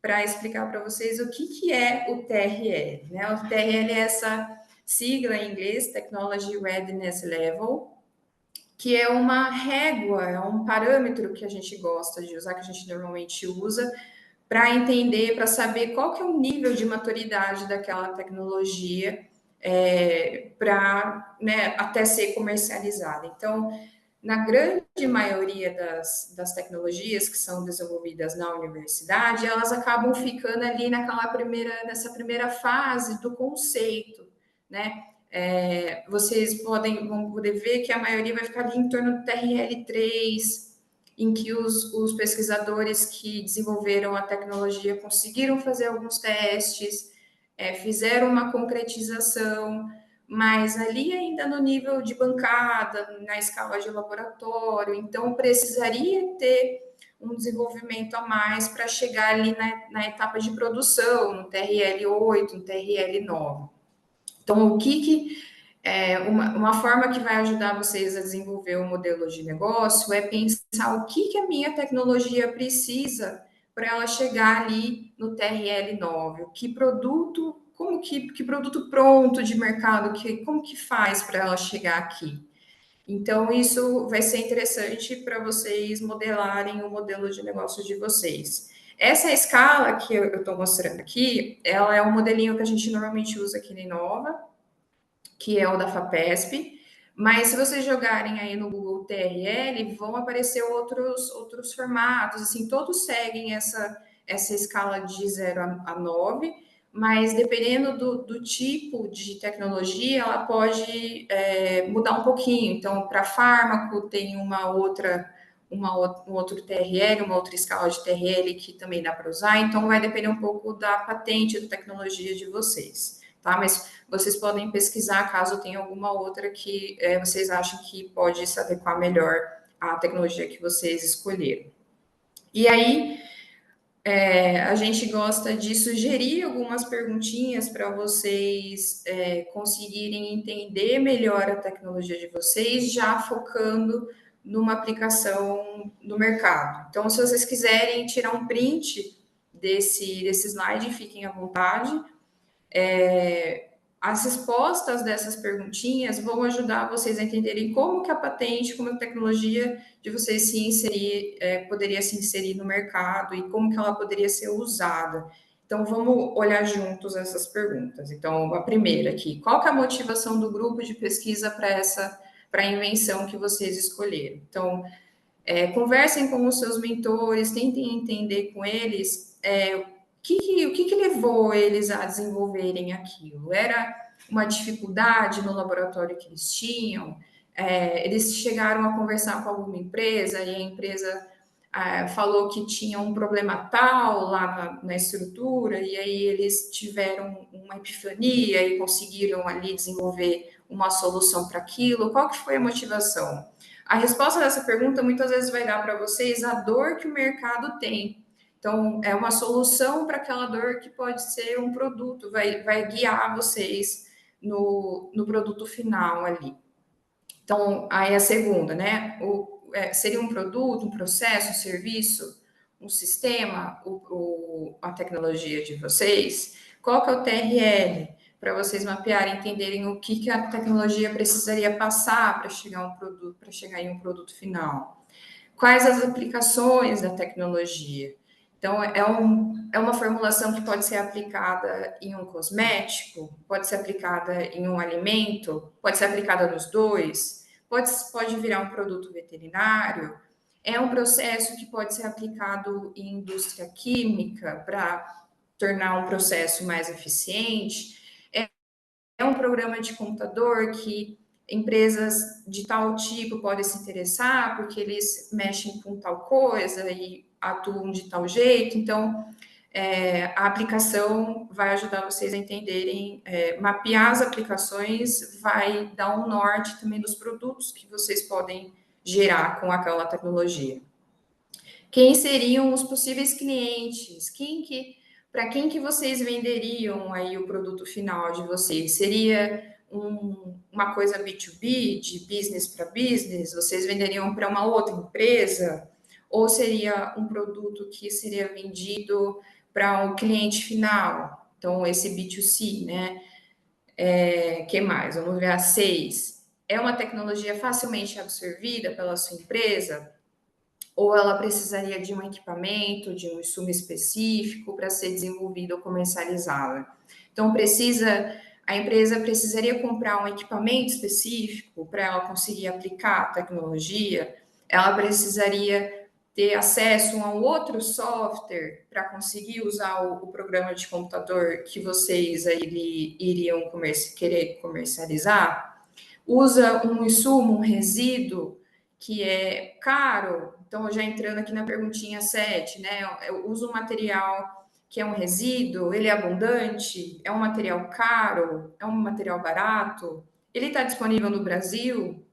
para explicar para vocês o que é o TRL, né? O TRL é essa sigla em inglês, Technology Readiness Level, que é uma régua, é um parâmetro que a gente gosta de usar, que a gente normalmente usa, para entender, para saber qual que é o nível de maturidade daquela tecnologia para até ser comercializada. Então, na grande maioria das tecnologias que são desenvolvidas na universidade, elas acabam ficando ali nessa primeira fase do conceito, né? Vocês vão poder ver que a maioria vai ficar ali em torno do TRL3, em que os pesquisadores que desenvolveram a tecnologia conseguiram fazer alguns testes, fizeram uma concretização, mas ali ainda no nível de bancada, na escala de laboratório, então precisaria ter um desenvolvimento a mais para chegar ali na etapa de produção, no TRL 8, no TRL 9. Então, uma forma que vai ajudar vocês a desenvolver um modelo de negócio é pensar o que a minha tecnologia precisa para ela chegar ali no TRL 9, que produto, que produto pronto de mercado, como que faz para ela chegar aqui. Então, isso vai ser interessante para vocês modelarem o modelo de negócio de vocês. Essa escala que eu estou mostrando aqui, ela é um modelinho que a gente normalmente usa aqui na Inova, que é o da FAPESP, mas se vocês jogarem aí no Google TRL, vão aparecer outros formatos, assim, todos seguem essa escala de 0 a 9, mas dependendo do tipo de tecnologia, ela pode mudar um pouquinho. Então, para fármaco, tem um outro TRL, uma outra escala de TRL que também dá para usar, então vai depender um pouco da patente da tecnologia de vocês, tá? Mas vocês podem pesquisar caso tenha alguma outra que vocês acham que pode se adequar melhor à tecnologia que vocês escolheram. E aí, a gente gosta de sugerir algumas perguntinhas para vocês conseguirem entender melhor a tecnologia de vocês, já focando numa aplicação no mercado. Então, se vocês quiserem tirar um print desse slide, fiquem à vontade. As respostas dessas perguntinhas vão ajudar vocês a entenderem como que a patente, como a tecnologia de vocês poderia se inserir no mercado e como que ela poderia ser usada. Então, vamos olhar juntos essas perguntas. Então, a primeira aqui, qual que é a motivação do grupo de pesquisa para a invenção que vocês escolheram? Então, conversem com os seus mentores, tentem entender com eles o que levou eles a desenvolverem aquilo? Era uma dificuldade no laboratório que eles tinham? Eles chegaram a conversar com alguma empresa e a empresa falou que tinha um problema tal lá na estrutura e aí eles tiveram uma epifania e conseguiram ali desenvolver uma solução para aquilo? Qual que foi a motivação? A resposta dessa pergunta muitas vezes vai dar para vocês a dor que o mercado tem. Então, é uma solução para aquela dor que pode ser um produto, vai guiar vocês no produto final ali. Então, aí a segunda, né? Seria um produto, um processo, um serviço, um sistema, a tecnologia de vocês? Qual que é o TRL? Para vocês mapearem, entenderem o que a tecnologia precisaria passar para chegar em um produto final. Quais as aplicações da tecnologia? Então, é uma formulação que pode ser aplicada em um cosmético, pode ser aplicada em um alimento, pode ser aplicada nos dois, pode virar um produto veterinário. É um processo que pode ser aplicado em indústria química para tornar um processo mais eficiente. É um programa de computador que empresas de tal tipo podem se interessar porque eles mexem com tal coisa e atuam de tal jeito. Então, a aplicação vai ajudar vocês a entenderem, mapear as aplicações, vai dar um norte também dos produtos que vocês podem gerar com aquela tecnologia. Quem seriam os possíveis clientes? Para quem que vocês venderiam aí o produto final de vocês? Seria uma coisa B2B, de business para business? Vocês venderiam para uma outra empresa? Ou seria um produto que seria vendido para um cliente final? Então, esse B2C, né? Que mais? Vamos ver a 6. É uma tecnologia facilmente absorvida pela sua empresa? Ou ela precisaria de um equipamento, de um insumo específico para ser desenvolvido ou comercializado? Então, a empresa precisaria comprar um equipamento específico para ela conseguir aplicar a tecnologia? Ela precisaria ter acesso a um outro software para conseguir usar o programa de computador que vocês aí iriam querer comercializar? Usa um insumo, um resíduo que é caro? Então, já entrando aqui na perguntinha 7, né? Eu uso um material que é um resíduo, ele é abundante, é um material caro, é um material barato, ele está disponível no Brasil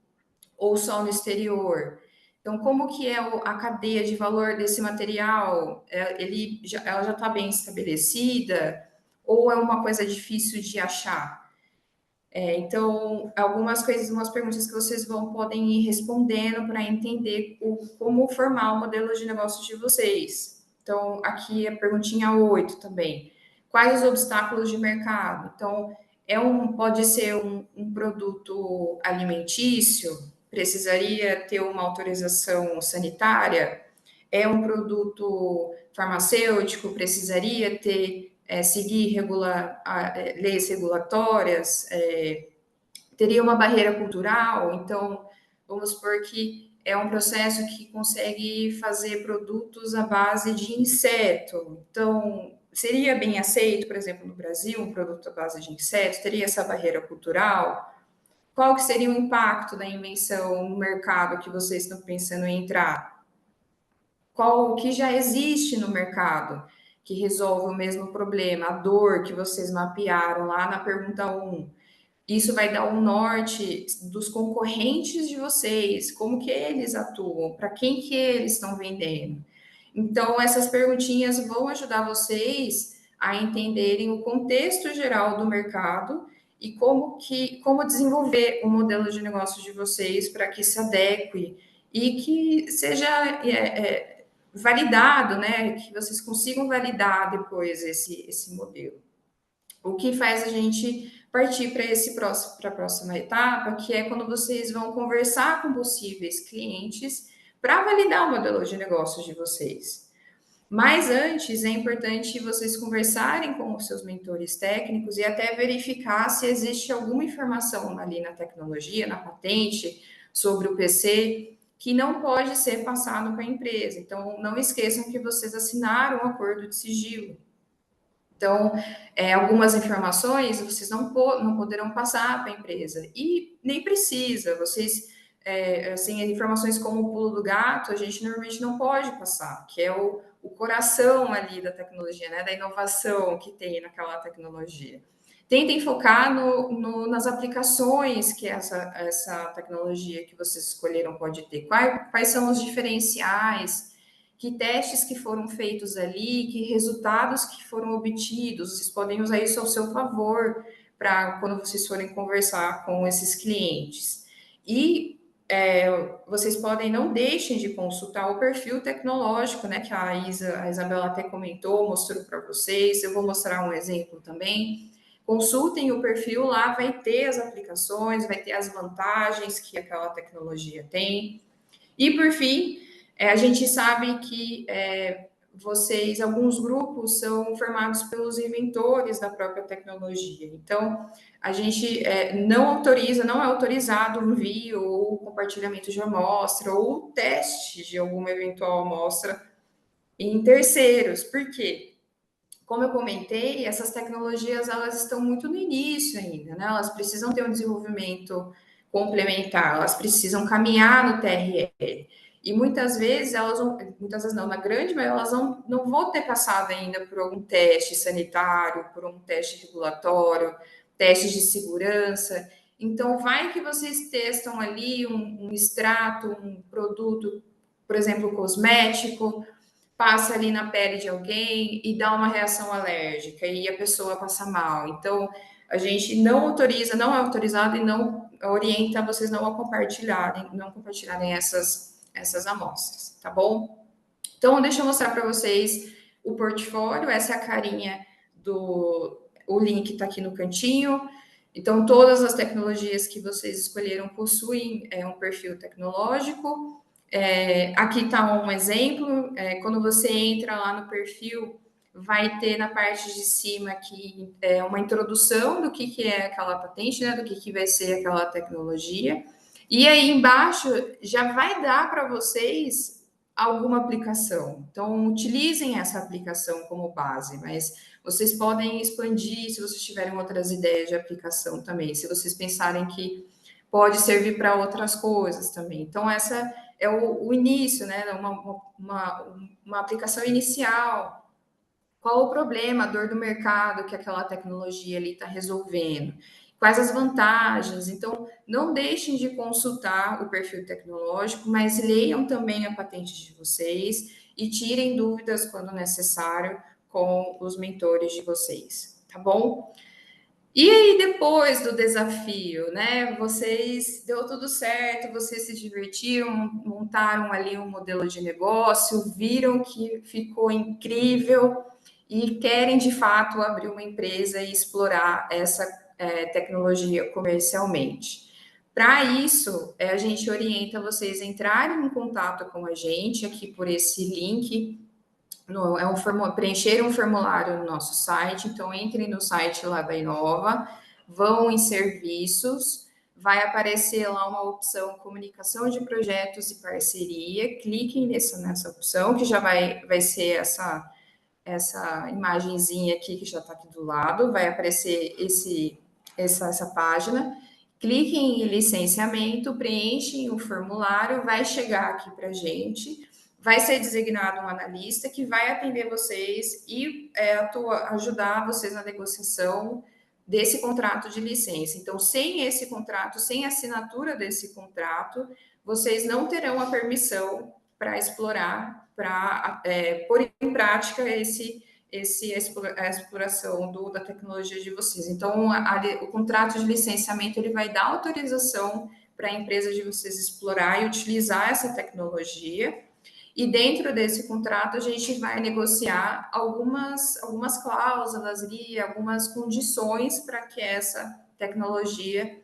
ou só no exterior? Então, como que é a cadeia de valor desse material? Ela já está bem estabelecida ou é uma coisa difícil de achar? Então, algumas coisas, umas perguntas que vocês podem ir respondendo para entender como formar o modelo de negócio de vocês. Então, aqui a perguntinha 8 também. Quais os obstáculos de mercado? Então, pode ser um produto alimentício, precisaria ter uma autorização sanitária? É um produto farmacêutico, precisaria seguir leis regulatórias, teria uma barreira cultural, então vamos supor que é um processo que consegue fazer produtos à base de inseto. Então, seria bem aceito, por exemplo, no Brasil, um produto à base de insetos? Teria essa barreira cultural? Qual que seria o impacto da invenção no mercado que vocês estão pensando em entrar? Qual o que já existe no mercado que resolve o mesmo problema, a dor que vocês mapearam lá na pergunta 1. Isso vai dar um norte dos concorrentes de vocês, como que eles atuam, para quem que eles estão vendendo. Então, essas perguntinhas vão ajudar vocês a entenderem o contexto geral do mercado e como desenvolver o modelo de negócio de vocês para que se adeque e que seja validado, né? Que vocês consigam validar depois esse modelo. O que faz a gente partir para a próxima etapa, que é quando vocês vão conversar com possíveis clientes para validar o modelo de negócios de vocês. Mas antes é importante vocês conversarem com os seus mentores técnicos e até verificar se existe alguma informação ali na tecnologia, na patente, sobre o PC, que não pode ser passado para a empresa. Então, não esqueçam que vocês assinaram um acordo de sigilo. Então, algumas informações vocês não poderão passar para a empresa. E nem precisa, vocês, assim, informações como o pulo do gato, a gente normalmente não pode passar, que é o coração ali da tecnologia, né, da inovação que tem naquela tecnologia. Tentem focar nas aplicações que essa tecnologia que vocês escolheram pode ter. Quais são os diferenciais? Que testes que foram feitos ali, que resultados que foram obtidos, vocês podem usar isso ao seu favor para quando vocês forem conversar com esses clientes. E vocês podem, não deixem de consultar o perfil tecnológico, né, que a Isabela até comentou, mostrou para vocês, eu vou mostrar um exemplo também. Consultem o perfil, lá vai ter as aplicações, vai ter as vantagens que aquela tecnologia tem. E, por fim, a gente sabe que alguns grupos são formados pelos inventores da própria tecnologia. Então, a gente não é autorizado o envio ou compartilhamento de amostra ou teste de alguma eventual amostra em terceiros. Por quê? Como eu comentei, essas tecnologias elas estão muito no início ainda, né? Elas precisam ter um desenvolvimento complementar, elas precisam caminhar no TRL. E muitas vezes muitas vezes não, na grande maioria, elas não vão ter passado ainda por algum teste sanitário, por um teste regulatório, testes de segurança. Então, vai que vocês testam ali um extrato, um produto, por exemplo, cosmético, passa ali na pele de alguém e dá uma reação alérgica e a pessoa passa mal. Então, a gente não autoriza, não é autorizado e não orienta vocês não compartilharem essas amostras, tá bom? Então, deixa eu mostrar para vocês o portfólio, essa é a carinha o link está aqui no cantinho. Então, todas as tecnologias que vocês escolheram possuem um perfil tecnológico. Aqui está um exemplo, quando você entra lá no perfil, vai ter na parte de cima aqui uma introdução do que é aquela patente, né, do que vai ser aquela tecnologia. E aí embaixo já vai dar para vocês alguma aplicação. Então, utilizem essa aplicação como base, mas vocês podem expandir se vocês tiverem outras ideias de aplicação também, se vocês pensarem que pode servir para outras coisas também. Então, essa é o início, né? Uma aplicação inicial. qual o problema, a dor do mercado que aquela tecnologia ali está resolvendo, quais as vantagens. Então, não deixem de consultar o perfil tecnológico, mas leiam também a patente de vocês e tirem dúvidas quando necessário com os mentores de vocês, tá bom? E aí, depois do desafio, né? Vocês deu tudo certo, vocês se divertiram, montaram ali um modelo de negócio, viram que ficou incrível e querem de fato abrir uma empresa e explorar essa tecnologia comercialmente. Para isso, a gente orienta vocês a entrarem em contato com a gente aqui por esse link preencher um formulário no nosso site. Então, entrem no site lá da Inova, vão em serviços, vai aparecer lá uma opção comunicação de projetos e parceria. Cliquem nessa opção, que já vai ser essa imagenzinha aqui que já está aqui do lado, vai aparecer essa página. Cliquem em licenciamento, preenchem o formulário, vai chegar aqui para a gente, vai ser designado um analista que vai atender vocês e ajudar vocês na negociação desse contrato de licença. Então, sem esse contrato, sem a assinatura desse contrato, vocês não terão a permissão para explorar, para pôr em prática a exploração da tecnologia de vocês. Então, o contrato de licenciamento ele vai dar autorização para a empresa de vocês explorar e utilizar essa tecnologia. E dentro desse contrato, a gente vai negociar algumas cláusulas ali, algumas condições para que essa tecnologia,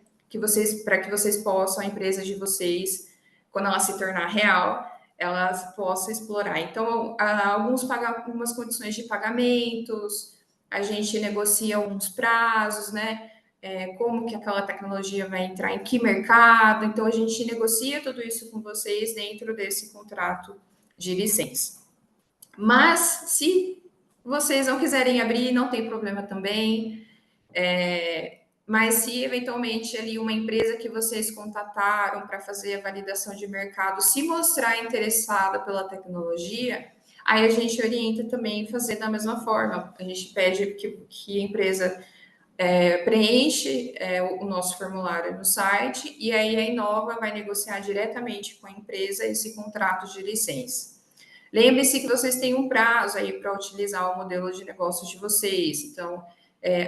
para que vocês possam, a empresa de vocês, quando ela se tornar real, elas possam explorar. Então, algumas condições de pagamentos, a gente negocia alguns prazos, né? Como que aquela tecnologia vai entrar em que mercado. Então, a gente negocia tudo isso com vocês dentro desse contrato de licença. Mas, se vocês não quiserem abrir, não tem problema também. Mas se eventualmente ali uma empresa que vocês contataram para fazer a validação de mercado se mostrar interessada pela tecnologia, aí a gente orienta também fazer da mesma forma. A gente pede que a empresa preenche o nosso formulário no site e aí a Inova vai negociar diretamente com a empresa esse contrato de licença. Lembre-se que vocês têm um prazo aí para utilizar o modelo de negócio de vocês. Então,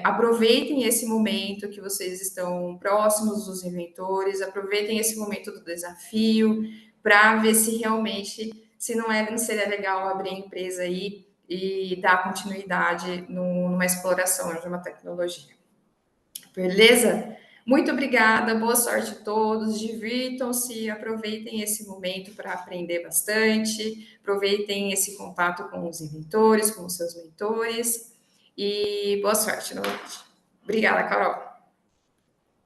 aproveitem esse momento que vocês estão próximos dos inventores, aproveitem esse momento do desafio para ver se realmente, se não seria legal abrir a empresa aí e dar continuidade numa exploração de uma tecnologia. Beleza? Muito obrigada, boa sorte a todos, divirtam-se, aproveitem esse momento para aprender bastante, aproveitem esse contato com os inventores, com os seus mentores, e boa sorte novamente. Obrigada, Carol.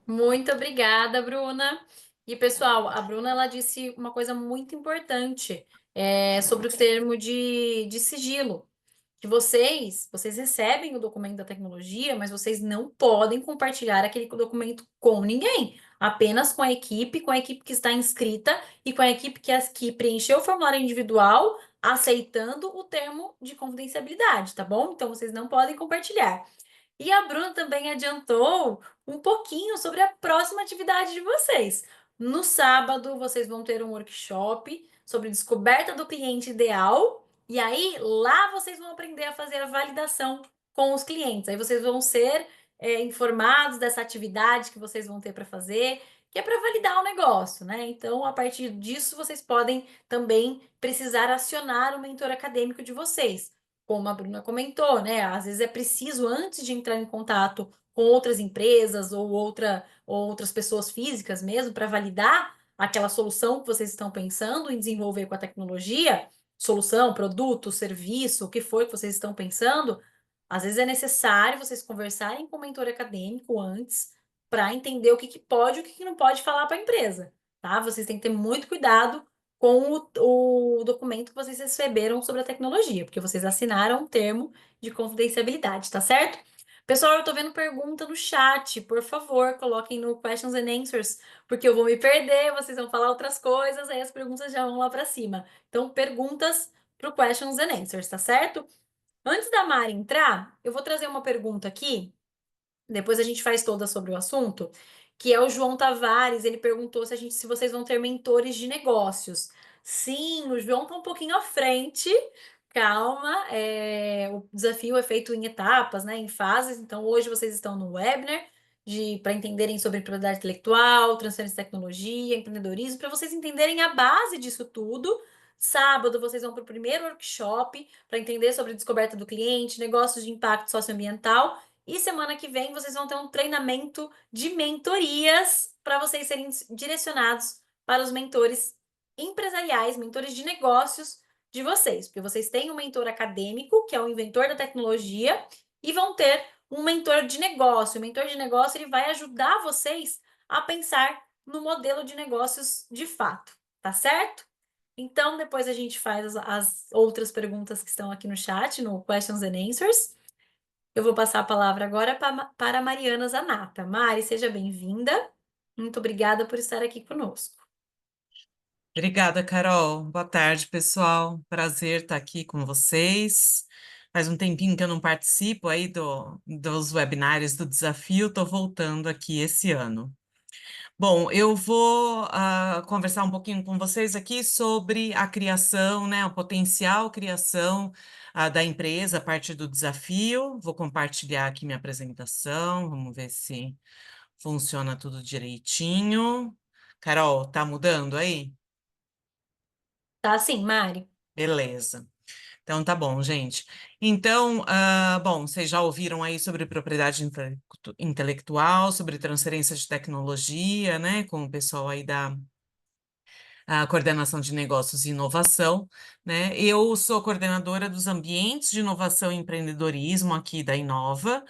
Muito obrigada, Bruna. E, pessoal, a Bruna ela disse uma coisa muito importante sobre o termo de sigilo. Que vocês recebem o documento da tecnologia, mas vocês não podem compartilhar aquele documento com ninguém. Apenas com a equipe que está inscrita e com a equipe que preencheu o formulário individual, aceitando o termo de confidencialidade, tá bom? Então, vocês não podem compartilhar. E a Bruna também adiantou um pouquinho sobre a próxima atividade de vocês. No sábado, vocês vão ter um workshop sobre descoberta do cliente ideal. E aí, lá vocês vão aprender a fazer a validação com os clientes. Aí vocês vão ser informados dessa atividade que vocês vão ter para fazer, que é para validar o negócio, né? Então, a partir disso, vocês podem também precisar acionar o mentor acadêmico de vocês. Como a Bruna comentou, né? Às vezes é preciso, antes de entrar em contato com outras empresas ou outras pessoas físicas mesmo, para validar aquela solução que vocês estão pensando em desenvolver com a tecnologia, solução, produto, serviço, o que for que vocês estão pensando, às vezes é necessário vocês conversarem com o mentor acadêmico antes para entender o que pode e o que não pode falar para a empresa, tá? Vocês têm que ter muito cuidado com o documento que vocês receberam sobre a tecnologia, porque vocês assinaram um termo de confidencialidade, tá certo? Pessoal, eu tô vendo pergunta no chat, por favor, coloquem no questions and answers, porque eu vou me perder, vocês vão falar outras coisas, aí as perguntas já vão lá para cima. Então, perguntas pro questions and answers, tá certo? Antes da Mari entrar, eu vou trazer uma pergunta aqui, depois a gente faz toda sobre o assunto, que é o João Tavares, ele perguntou se vocês vão ter mentores de negócios. Sim, o João tá um pouquinho à frente, calma, o desafio é feito em etapas, né, em fases, então hoje vocês estão no webinar para entenderem sobre propriedade intelectual, transferência de tecnologia, empreendedorismo, para vocês entenderem a base disso tudo. Sábado vocês vão para o primeiro workshop para entender sobre descoberta do cliente, negócios de impacto socioambiental. E semana que vem vocês vão ter um treinamento de mentorias para vocês serem direcionados para os mentores empresariais, mentores de negócios de vocês, porque vocês têm um mentor acadêmico, que é o inventor da tecnologia, e vão ter um mentor de negócio. O mentor de negócio ele vai ajudar vocês a pensar no modelo de negócios de fato, tá certo? Então, depois a gente faz as outras perguntas que estão aqui no chat, no Questions and Answers. Eu vou passar a palavra agora para a Mariana Zanata. Mari, seja bem-vinda. Muito obrigada por estar aqui conosco. Obrigada, Carol. Boa tarde, pessoal. Prazer estar aqui com vocês. Faz um tempinho que eu não participo aí dos webinários do desafio, estou voltando aqui esse ano. Bom, eu vou conversar um pouquinho com vocês aqui sobre a criação, né, a potencial criação da empresa a partir do desafio. Vou compartilhar aqui minha apresentação, vamos ver se funciona tudo direitinho. Carol, tá mudando aí? Tá sim, Mari? Beleza. Então, tá bom, gente. Então, bom, vocês já ouviram aí sobre propriedade intelectual, sobre transferência de tecnologia, né, com o pessoal aí da coordenação de negócios e inovação, né? Eu sou coordenadora dos ambientes de inovação e empreendedorismo aqui da Inova,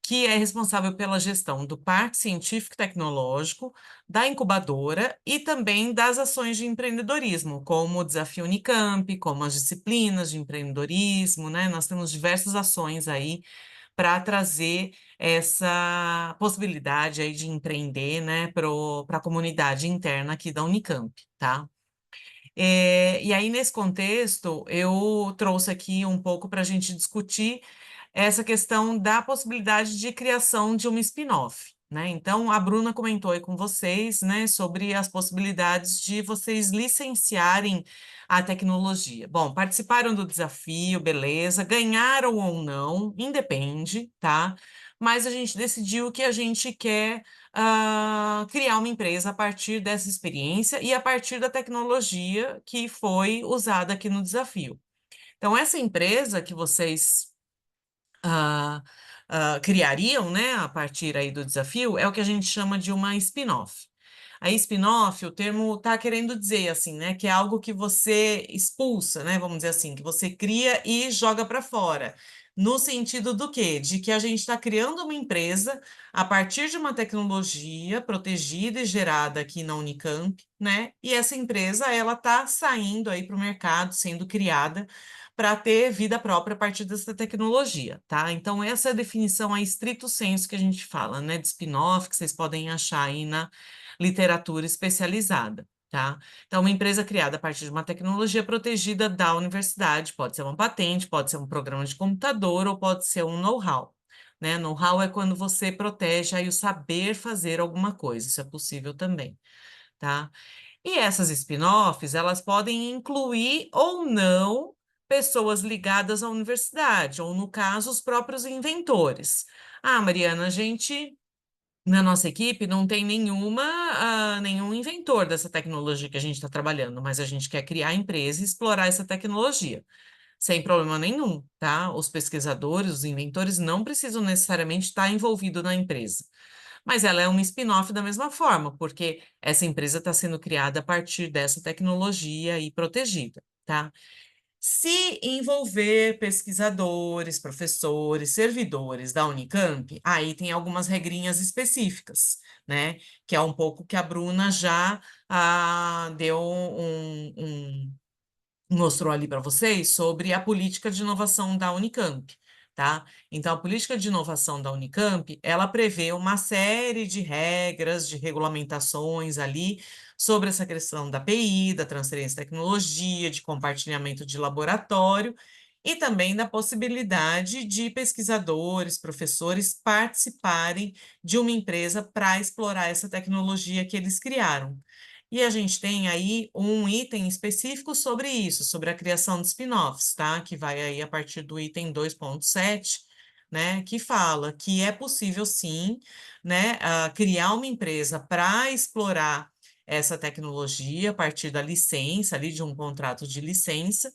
que é responsável pela gestão do Parque Científico e Tecnológico, da incubadora e também das ações de empreendedorismo, como o Desafio Unicamp, como as disciplinas de empreendedorismo, né? Nós temos diversas ações aí para trazer essa possibilidade aí de empreender, né, para a comunidade interna aqui da Unicamp, tá? E aí, nesse contexto, eu trouxe aqui um pouco para a gente discutir essa questão da possibilidade de criação de uma spin-off, né? Então, a Bruna comentou aí com vocês, né, sobre as possibilidades de vocês licenciarem a tecnologia. Bom, participaram do desafio, beleza, ganharam ou não, independe, tá? Mas a gente decidiu que a gente quer criar uma empresa a partir dessa experiência e a partir da tecnologia que foi usada aqui no desafio. Então, essa empresa que vocês criariam, né, a partir aí do desafio, é o que a gente chama de uma spin-off. A spin-off, o termo está querendo dizer assim, né, que é algo que você expulsa, né, vamos dizer assim, que você cria e joga para fora. No sentido do quê? De que a gente está criando uma empresa a partir de uma tecnologia protegida e gerada aqui na Unicamp, né? E essa empresa ela está saindo aí para o mercado, sendo criada para ter vida própria a partir dessa tecnologia, tá? Então, essa é a definição a estrito sensu que a gente fala, né, de spin-off, que vocês podem achar aí na literatura especializada, tá? Então, uma empresa criada a partir de uma tecnologia protegida da universidade, pode ser uma patente, pode ser um programa de computador ou pode ser um know-how. Né? Know-how é quando você protege aí o saber fazer alguma coisa, isso é possível também, tá? E essas spin-offs, elas podem incluir ou não pessoas ligadas à universidade, ou no caso, os próprios inventores. Ah, Mariana, a gente, na nossa equipe, não tem nenhum inventor dessa tecnologia que a gente está trabalhando, mas a gente quer criar a empresa e explorar essa tecnologia. Sem problema nenhum, tá? Os pesquisadores, os inventores não precisam necessariamente estar envolvidos na empresa. Mas ela é um spin-off da mesma forma, porque essa empresa está sendo criada a partir dessa tecnologia e protegida, tá? Se envolver pesquisadores, professores, servidores da Unicamp, aí tem algumas regrinhas específicas, né? Que é um pouco que a Bruna já deu mostrou ali para vocês sobre a política de inovação da Unicamp, tá? Então, a política de inovação da Unicamp, ela prevê uma série de regras, de regulamentações ali sobre essa questão da PI, da transferência de tecnologia, de compartilhamento de laboratório, e também da possibilidade de pesquisadores, professores participarem de uma empresa para explorar essa tecnologia que eles criaram. E a gente tem aí um item específico sobre isso, sobre a criação de spin-offs, tá? Que vai aí a partir do item 2.7, né? Que fala que é possível sim, né? Criar uma empresa para explorar essa tecnologia a partir da licença, ali de um contrato de licença.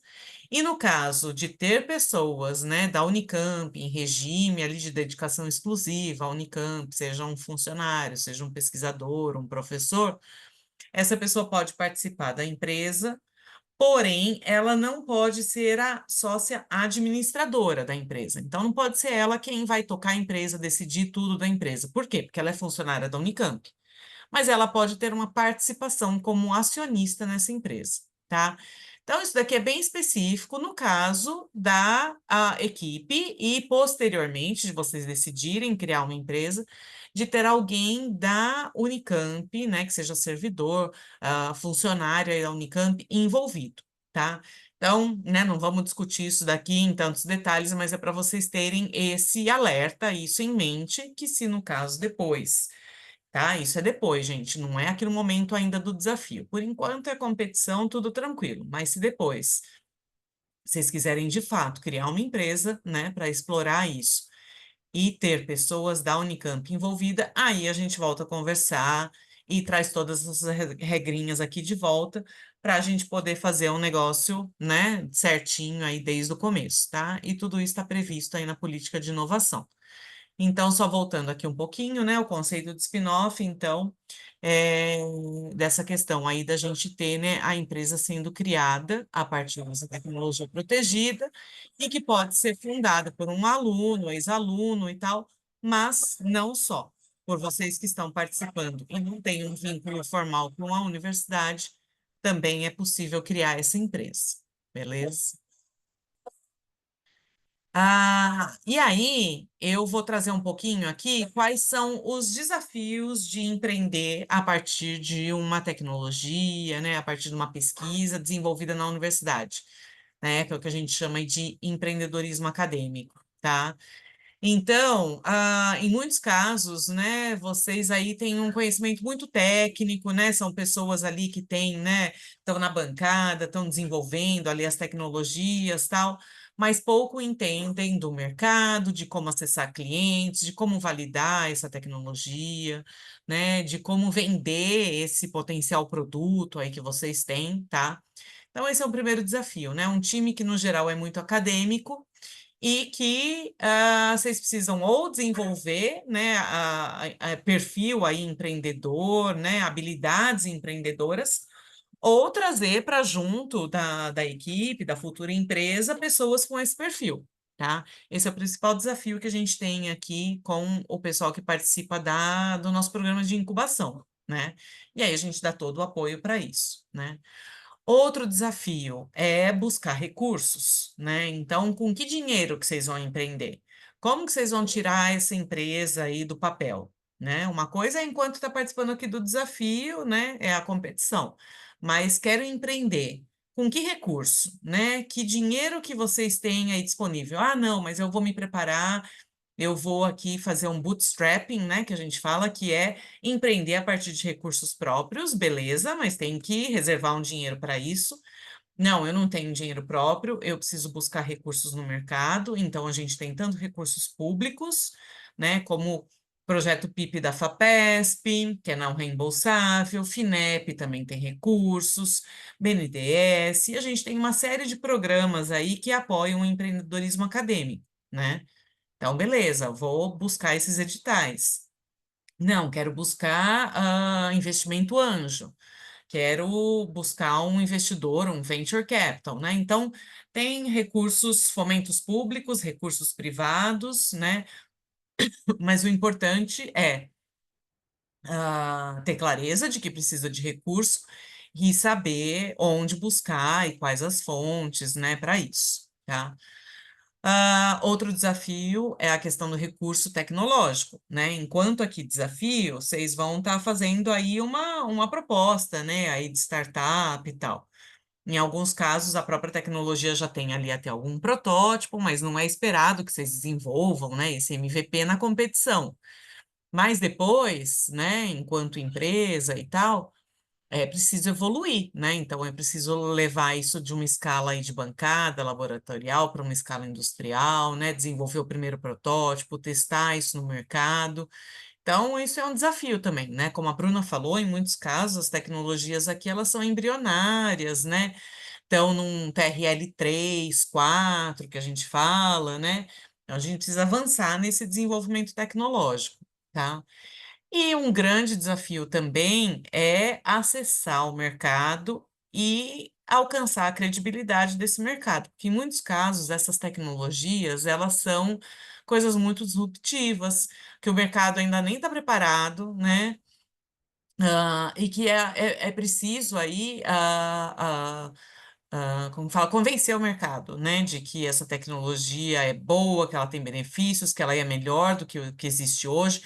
E no caso de ter pessoas, né, da Unicamp em regime ali de dedicação exclusiva à Unicamp, seja um funcionário, seja um pesquisador, um professor, essa pessoa pode participar da empresa, porém, ela não pode ser a sócia administradora da empresa. Então, não pode ser ela quem vai tocar a empresa, decidir tudo da empresa. Por quê? Porque ela é funcionária da Unicamp. Mas ela pode ter uma participação como acionista nessa empresa, tá? Então, isso daqui é bem específico no caso da equipe e, posteriormente, de vocês decidirem criar uma empresa, de ter alguém da Unicamp, né, que seja servidor, funcionário aí da Unicamp envolvido, tá? Então, né, não vamos discutir isso daqui em tantos detalhes, mas é para vocês terem esse alerta, isso em mente, que se no caso depois, tá? Isso é depois, gente, não é aqui no momento ainda do desafio. Por enquanto é competição, tudo tranquilo, mas se depois vocês quiserem de fato criar uma empresa, né, para explorar isso e ter pessoas da Unicamp envolvida, aí a gente volta a conversar e traz todas essas regrinhas aqui de volta para a gente poder fazer um negócio, né, certinho aí desde o começo, tá? E tudo isso está previsto aí na política de inovação. Então, só voltando aqui um pouquinho, né, o conceito de spin-off, então, é, dessa questão aí da gente ter, né, a empresa sendo criada a partir dessa tecnologia protegida e que pode ser fundada por um aluno, ex-aluno e tal, mas não só. Por vocês que estão participando e não têm um vínculo formal com a universidade, também é possível criar essa empresa, beleza? E aí, eu vou trazer um pouquinho aqui quais são os desafios de empreender a partir de uma tecnologia, né, a partir de uma pesquisa desenvolvida na universidade, né, que é o que a gente chama aí de empreendedorismo acadêmico, tá? Então, em muitos casos, né, vocês aí têm um conhecimento muito técnico, né, são pessoas ali que têm, né, estão na bancada, estão desenvolvendo ali as tecnologias, tal, mas pouco entendem do mercado, de como acessar clientes, de como validar essa tecnologia, né, de como vender esse potencial produto aí que vocês têm, tá? Então, esse é o primeiro desafio, né? Um time que, no geral, é muito acadêmico, e que vocês precisam ou desenvolver, né, perfil aí empreendedor, né, habilidades empreendedoras, ou trazer para junto da equipe, da futura empresa, pessoas com esse perfil, tá? Esse é o principal desafio que a gente tem aqui com o pessoal que participa do nosso programa de incubação, né? E aí a gente dá todo o apoio para isso, né? Outro desafio é buscar recursos, né? Então, com que dinheiro que vocês vão empreender? Como que vocês vão tirar essa empresa aí do papel, né? Uma coisa é enquanto está participando aqui do desafio, né? É a competição. Mas quero empreender. Com que recurso, né? Que dinheiro que vocês têm aí disponível? Ah, não, mas eu vou me preparar, eu vou aqui fazer um bootstrapping, né, que a gente fala, que é empreender a partir de recursos próprios, beleza, mas tem que reservar um dinheiro para isso. Não, eu não tenho dinheiro próprio, eu preciso buscar recursos no mercado, então a gente tem tanto recursos públicos, né, como projeto PIP da FAPESP, que é não reembolsável, FINEP também tem recursos, BNDES, e a gente tem uma série de programas aí que apoiam o empreendedorismo acadêmico, né? Então, beleza, vou buscar esses editais. Não, quero buscar investimento anjo, quero buscar um investidor, um venture capital, né? Então, tem recursos, fomentos públicos, recursos privados, né? Mas o importante é ter clareza de que precisa de recurso e saber onde buscar e quais as fontes, né, para isso, tá? Outro desafio é a questão do recurso tecnológico, né? Enquanto aqui desafio, vocês vão estar fazendo aí uma proposta, né, aí de startup e tal. Em alguns casos, a própria tecnologia já tem ali até algum protótipo, mas não é esperado que vocês desenvolvam, né, esse MVP na competição. Mas depois, né, enquanto empresa e tal, é preciso evoluir, né? Então é preciso levar isso de uma escala aí de bancada laboratorial para uma escala industrial, né? Desenvolver o primeiro protótipo, testar isso no mercado. Então, isso é um desafio também, né? Como a Bruna falou, em muitos casos, as tecnologias aqui, elas são embrionárias, né? Então, num TRL 3, 4, que a gente fala, né? Então, a gente precisa avançar nesse desenvolvimento tecnológico, tá? E um grande desafio também é acessar o mercado e alcançar a credibilidade desse mercado, porque em muitos casos essas tecnologias, elas são coisas muito disruptivas, que o mercado ainda nem está preparado, né? E que é preciso aí como fala, convencer o mercado, né, de que essa tecnologia é boa, que ela tem benefícios, que ela é melhor do que o que existe hoje,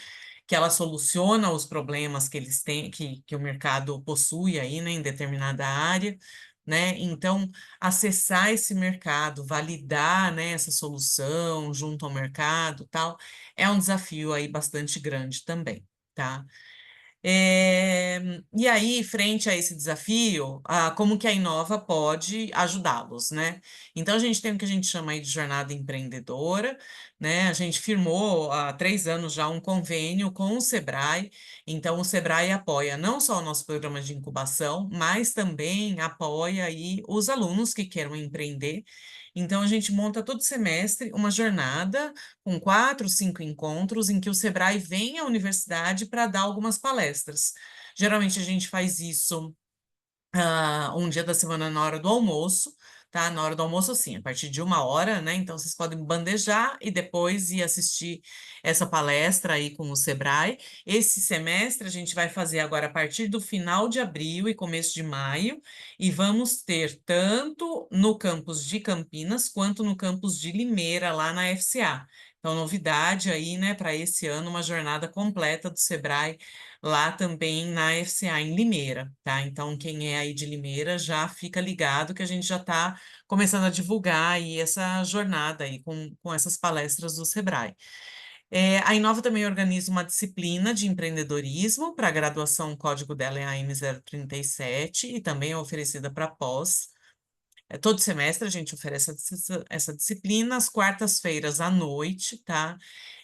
que ela soluciona os problemas que eles têm, que o mercado possui aí, né, em determinada área, né? Então, acessar esse mercado, validar, né, essa solução junto ao mercado, tal, é um desafio aí bastante grande também, tá? E aí, frente a esse desafio, como que a Inova pode ajudá-los, né? Então, a gente tem o que a gente chama aí de jornada empreendedora, né? A gente firmou há 3 anos já um convênio com o Sebrae. Então, o Sebrae apoia não só o nosso programa de incubação, mas também apoia aí os alunos que queiram empreender. Então, a gente monta todo semestre uma jornada com 4, 5 encontros em que o Sebrae vem à universidade para dar algumas palestras. Geralmente a gente faz isso um dia da semana na hora do almoço, tá? Na hora do almoço, sim, a partir de 1 hora, né? Então vocês podem bandejar e depois ir assistir essa palestra aí com o Sebrae. Esse semestre a gente vai fazer agora a partir do final de abril e começo de maio, e vamos ter tanto no campus de Campinas quanto no campus de Limeira, lá na FCA. Então, novidade aí, né, para esse ano, uma jornada completa do Sebrae lá também na FCA em Limeira, tá? Então, quem é aí de Limeira já fica ligado que a gente já está começando a divulgar aí essa jornada aí com essas palestras do Sebrae. A Inova também organiza uma disciplina de empreendedorismo para a graduação, o código dela é AM 037 e também é oferecida para pós. Todo semestre a gente oferece essa disciplina, às quartas-feiras à noite, tá?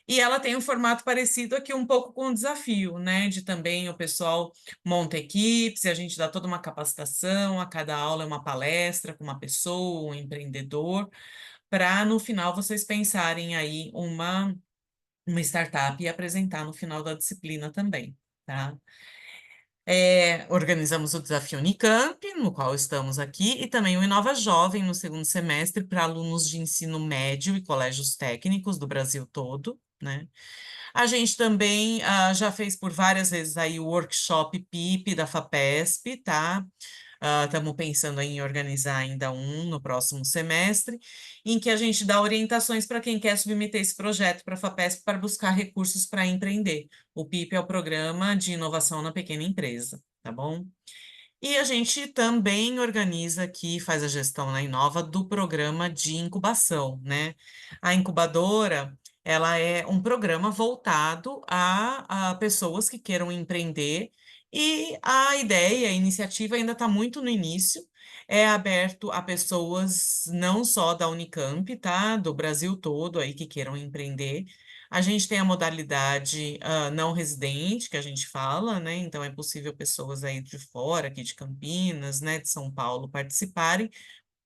E ela tem um formato parecido aqui um pouco com o desafio, né? De também o pessoal monta equipes e a gente dá toda uma capacitação, a cada aula é uma palestra com uma pessoa, um empreendedor, para no final vocês pensarem aí uma startup e apresentar no final da disciplina também, tá? Organizamos o Desafio Unicamp, no qual estamos aqui, e também o Inova Jovem no segundo semestre para alunos de ensino médio e colégios técnicos do Brasil todo, né? A gente também já fez por várias vezes aí o workshop PIP da FAPESP, tá? Estamos pensando em organizar ainda um no próximo semestre, em que a gente dá orientações para quem quer submeter esse projeto para a FAPESP para buscar recursos para empreender. O PIP é o Programa de Inovação na Pequena Empresa, tá bom? E a gente também organiza aqui, faz a gestão na Inova do programa de incubação, né? A incubadora, ela é um programa voltado a pessoas que queiram empreender e a ideia, a iniciativa ainda está muito no início, é aberto a pessoas não só da Unicamp, tá? Do Brasil todo aí que queiram empreender. A gente tem a modalidade não residente, que a gente fala, né? Então é possível pessoas aí de fora, aqui de Campinas, né, de São Paulo, participarem,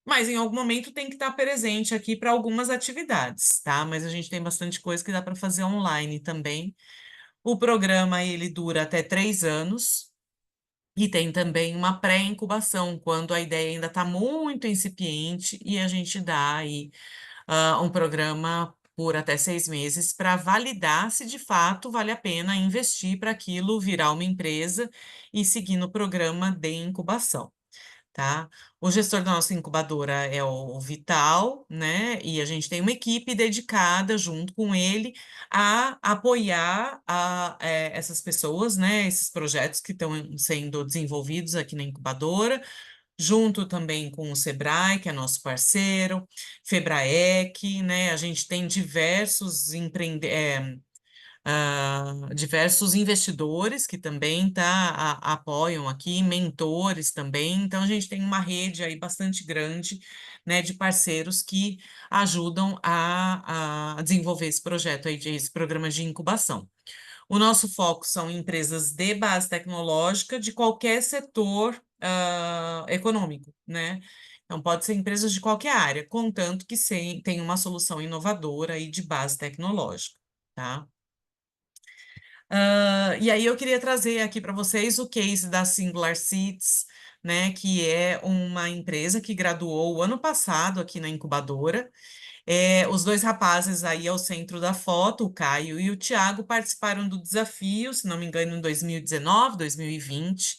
mas em algum momento tem que estar presente aqui para algumas atividades, tá? Mas a gente tem bastante coisa que dá para fazer online também. O programa ele dura até 3 anos. E tem também uma pré-incubação, quando a ideia ainda está muito incipiente e a gente dá aí um programa por até 6 meses para validar se de fato vale a pena investir para aquilo virar uma empresa e seguir no programa de incubação, tá? O gestor da nossa incubadora é o Vital, né? E a gente tem uma equipe dedicada junto com ele a apoiar essas pessoas, né? Esses projetos que estão sendo desenvolvidos aqui na incubadora, junto também com o Sebrae, que é nosso parceiro, Febraec, né? A gente tem diversos diversos investidores que também apoiam aqui, mentores também. Então, a gente tem uma rede aí bastante grande, né, de parceiros que ajudam a desenvolver esse projeto aí, esse programa de incubação. O nosso foco são empresas de base tecnológica de qualquer setor econômico, né? Então, pode ser empresas de qualquer área, contanto que tenha uma solução inovadora aí de base tecnológica, tá? E aí eu queria trazer aqui para vocês o case da Singular Seeds, né, que é uma empresa que graduou o ano passado aqui na incubadora. Os dois rapazes aí ao centro da foto, o Caio e o Thiago, participaram do desafio, se não me engano, em 2019, 2020.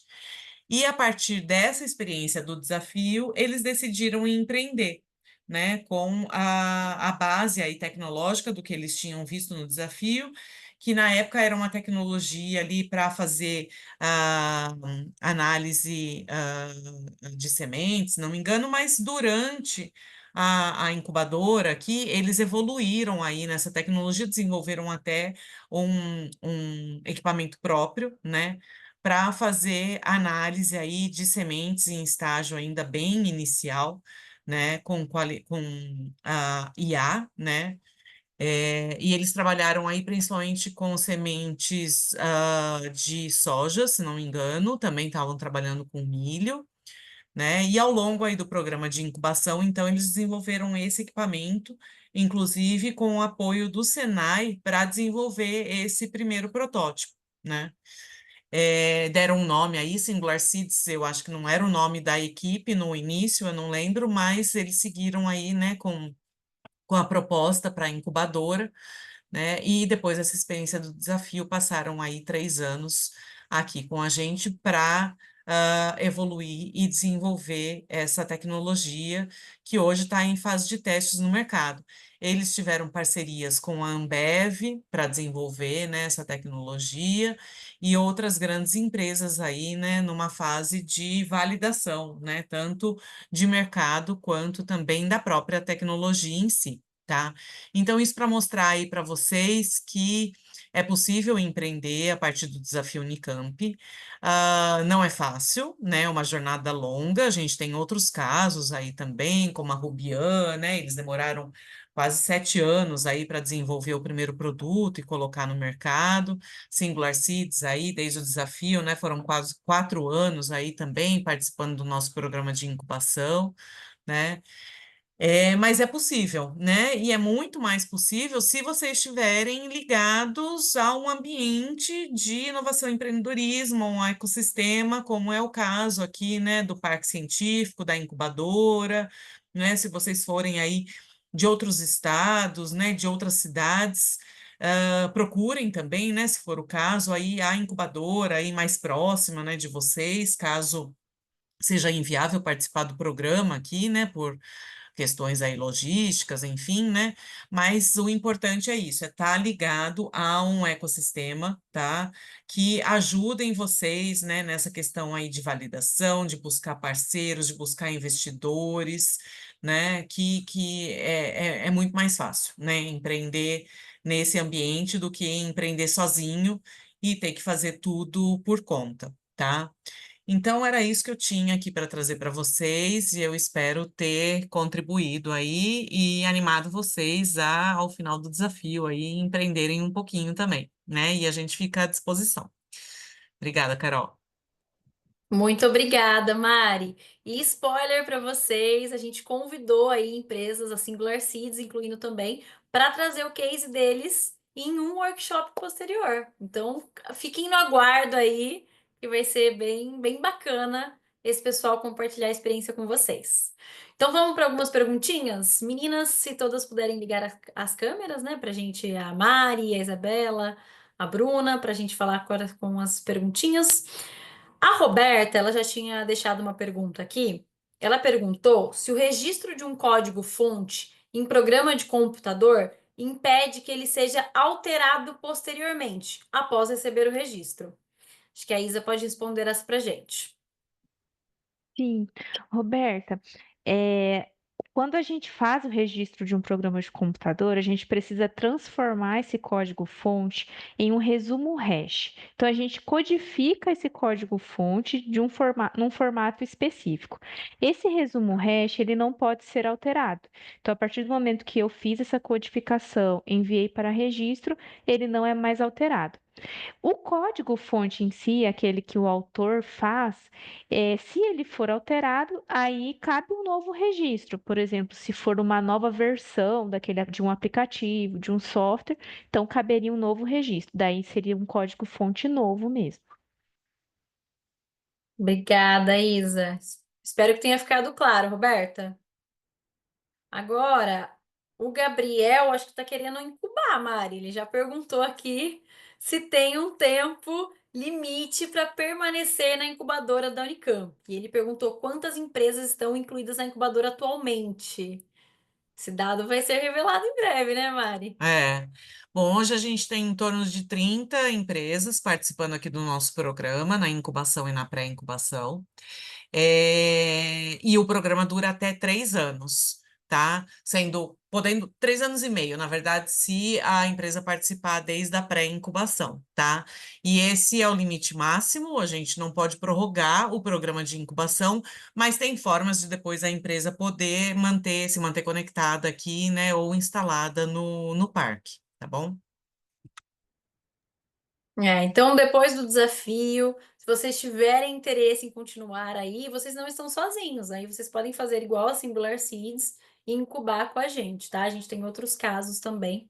E a partir dessa experiência do desafio, eles decidiram empreender, né, com a base aí tecnológica do que eles tinham visto no desafio, que na época era uma tecnologia ali para fazer análise de sementes, não me engano, mas durante a incubadora aqui, eles evoluíram aí nessa tecnologia, desenvolveram até um equipamento próprio, né, para fazer análise aí de sementes em estágio ainda bem inicial, né, com a IA, né, e eles trabalharam aí principalmente com sementes de soja, se não me engano, também estavam trabalhando com milho, né, e ao longo aí do programa de incubação, então, eles desenvolveram esse equipamento, inclusive com o apoio do Senai, para desenvolver esse primeiro protótipo, né. Deram um nome aí, Singular Seeds, eu acho que não era o nome da equipe no início, eu não lembro, mas eles seguiram aí, né, com a proposta para a incubadora, né, e depois dessa experiência do desafio, passaram aí 3 anos aqui com a gente para evoluir e desenvolver essa tecnologia que hoje está em fase de testes no mercado. Eles tiveram parcerias com a Ambev para desenvolver, né, essa tecnologia e outras grandes empresas aí, né, numa fase de validação, né, tanto de mercado quanto também da própria tecnologia em si, tá? Então, isso para mostrar aí para vocês que é possível empreender a partir do desafio Unicamp. Não é fácil, né? É uma jornada longa. A gente tem outros casos aí também, como a Rubian, né? Eles demoraram quase 7 anos aí para desenvolver o primeiro produto e colocar no mercado. Singular Seeds aí, desde o desafio, né? Foram quase 4 anos aí também participando do nosso programa de incubação, né? Mas é possível, né? E é muito mais possível se vocês estiverem ligados a um ambiente de inovação e empreendedorismo, um ecossistema, como é o caso aqui, né, do Parque Científico, da incubadora, né? Se vocês forem aí de outros estados, né, de outras cidades, procurem também, né, se for o caso, aí a incubadora aí mais próxima, né, de vocês, caso seja inviável participar do programa aqui, né, por questões aí logísticas, enfim, né? Mas o importante é isso, é estar ligado a um ecossistema, tá? Que ajudem vocês, né, nessa questão aí de validação, de buscar parceiros, de buscar investidores, né? Que é muito mais fácil, né? Empreender nesse ambiente do que empreender sozinho e ter que fazer tudo por conta, tá? Então, era isso que eu tinha aqui para trazer para vocês, e eu espero ter contribuído aí e animado vocês ao final do desafio aí, empreenderem um pouquinho também, né? E a gente fica à disposição. Obrigada, Carol. Muito obrigada, Mari. E spoiler para vocês, a gente convidou aí empresas, a Singular Seeds, incluindo também, para trazer o case deles em um workshop posterior. Então, fiquem no aguardo aí, que vai ser bem, bem bacana esse pessoal compartilhar a experiência com vocês. Então, vamos para algumas perguntinhas? Meninas, se todas puderem ligar as câmeras, né, para a gente, a Mari, a Isabela, a Bruna, para a gente falar agora com as perguntinhas. A Roberta, ela já tinha deixado uma pergunta aqui. Ela perguntou se o registro de um código-fonte em programa de computador impede que ele seja alterado posteriormente, após receber o registro. Acho que a Isa pode responder essa pra gente. Sim, Roberta, é, quando a gente faz o registro de um programa de computador, a gente precisa transformar esse código-fonte em um resumo hash. Então, a gente codifica esse código-fonte num formato específico. Esse resumo hash, ele não pode ser alterado. Então, a partir do momento que eu fiz essa codificação, enviei para registro, ele não é mais alterado. O código-fonte em si, aquele que o autor faz, se ele for alterado, aí cabe um novo registro. Por exemplo, se for uma nova versão de um aplicativo, de um software, então caberia um novo registro. Daí seria um código-fonte novo mesmo. Obrigada, Isa. Espero que tenha ficado claro, Roberta. Agora, o Gabriel, acho que está querendo incubar, Mari. Ele já perguntou aqui se tem um tempo limite para permanecer na incubadora da Unicamp. E ele perguntou quantas empresas estão incluídas na incubadora atualmente. Esse dado vai ser revelado em breve, né, Mari? É. Bom, hoje a gente tem em torno de 30 empresas participando aqui do nosso programa, na incubação e na pré-incubação. E o programa dura até 3 anos, tá? Podendo 3 anos e meio, na verdade, se a empresa participar desde a pré-incubação, tá? E esse é o limite máximo, a gente não pode prorrogar o programa de incubação, mas tem formas de depois a empresa poder se manter conectada aqui, né, ou instalada no parque, tá bom? Então, depois do desafio, se vocês tiverem interesse em continuar aí, vocês não estão sozinhos. Aí vocês podem fazer igual a Singular Seeds e incubar com a gente, tá? A gente tem outros casos também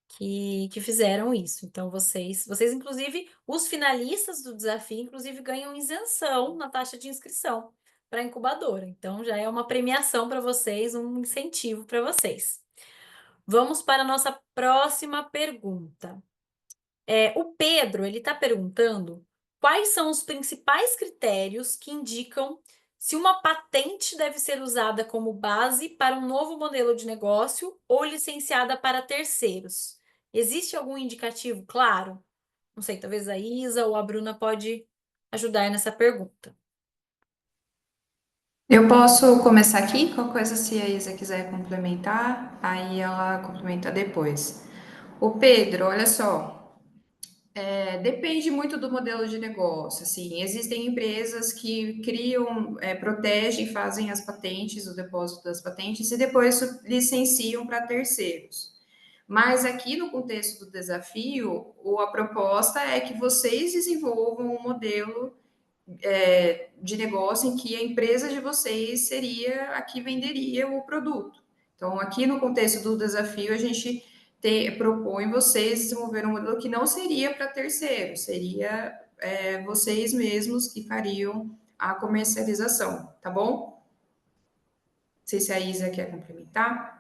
que fizeram isso. Então, vocês, inclusive, os finalistas do desafio, inclusive, ganham isenção na taxa de inscrição para a incubadora. Então, já é uma premiação para vocês, um incentivo para vocês. Vamos para a nossa próxima pergunta. O Pedro, ele está perguntando quais são os principais critérios que indicam se uma patente deve ser usada como base para um novo modelo de negócio ou licenciada para terceiros. Existe algum indicativo claro? Não sei, talvez a Isa ou a Bruna pode ajudar nessa pergunta. Eu posso começar aqui? Qualquer coisa, se a Isa quiser complementar, aí ela complementa depois. O Pedro, olha só, depende muito do modelo de negócio. Assim, existem empresas que criam, protegem, fazem as patentes, o depósito das patentes e depois licenciam para terceiros. Mas aqui no contexto do desafio, a proposta é que vocês desenvolvam um modelo de negócio em que a empresa de vocês seria a que venderia o produto. Então, aqui no contexto do desafio, a gente propõe vocês desenvolver um modelo que não seria para terceiros, seria vocês mesmos que fariam a comercialização, tá bom? Não sei se a Isa quer complementar.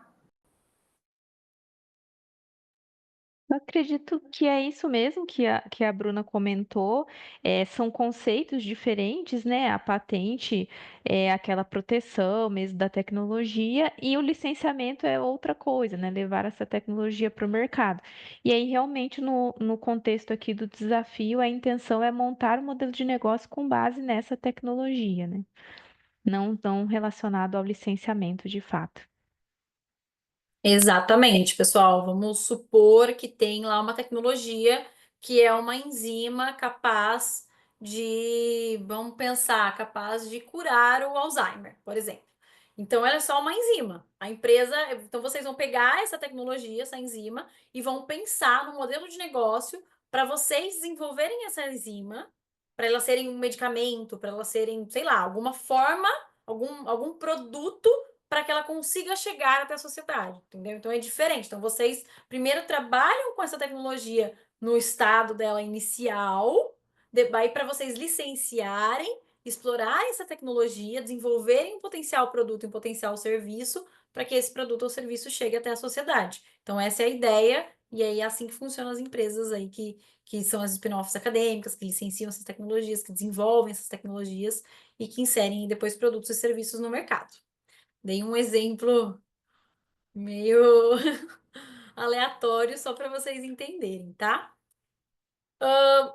Eu acredito que é isso mesmo que a Bruna comentou. São conceitos diferentes, né? A patente é aquela proteção mesmo da tecnologia e o licenciamento é outra coisa, né? Levar essa tecnologia para o mercado. E aí, realmente, no contexto aqui do desafio, a intenção é montar um modelo de negócio com base nessa tecnologia, né? Não tão relacionado ao licenciamento de fato. Exatamente, pessoal. Vamos supor que tem lá uma tecnologia que é uma enzima capaz vamos pensar, capaz de curar o Alzheimer, por exemplo. Então, ela é só uma enzima. Então vocês vão pegar essa tecnologia, essa enzima, e vão pensar no modelo de negócio para vocês desenvolverem essa enzima, para ela serem um medicamento, para ela serem, sei lá, alguma forma, algum produto para que ela consiga chegar até a sociedade, entendeu? Então é diferente. Então vocês primeiro trabalham com essa tecnologia no estado dela inicial, aí para vocês licenciarem, explorarem essa tecnologia, desenvolverem um potencial produto e um potencial serviço para que esse produto ou serviço chegue até a sociedade. Então essa é a ideia e aí é assim que funcionam as empresas aí que são as spin-offs acadêmicas, que licenciam essas tecnologias, que desenvolvem essas tecnologias e que inserem depois produtos e serviços no mercado. Dei um exemplo meio aleatório só para vocês entenderem, tá?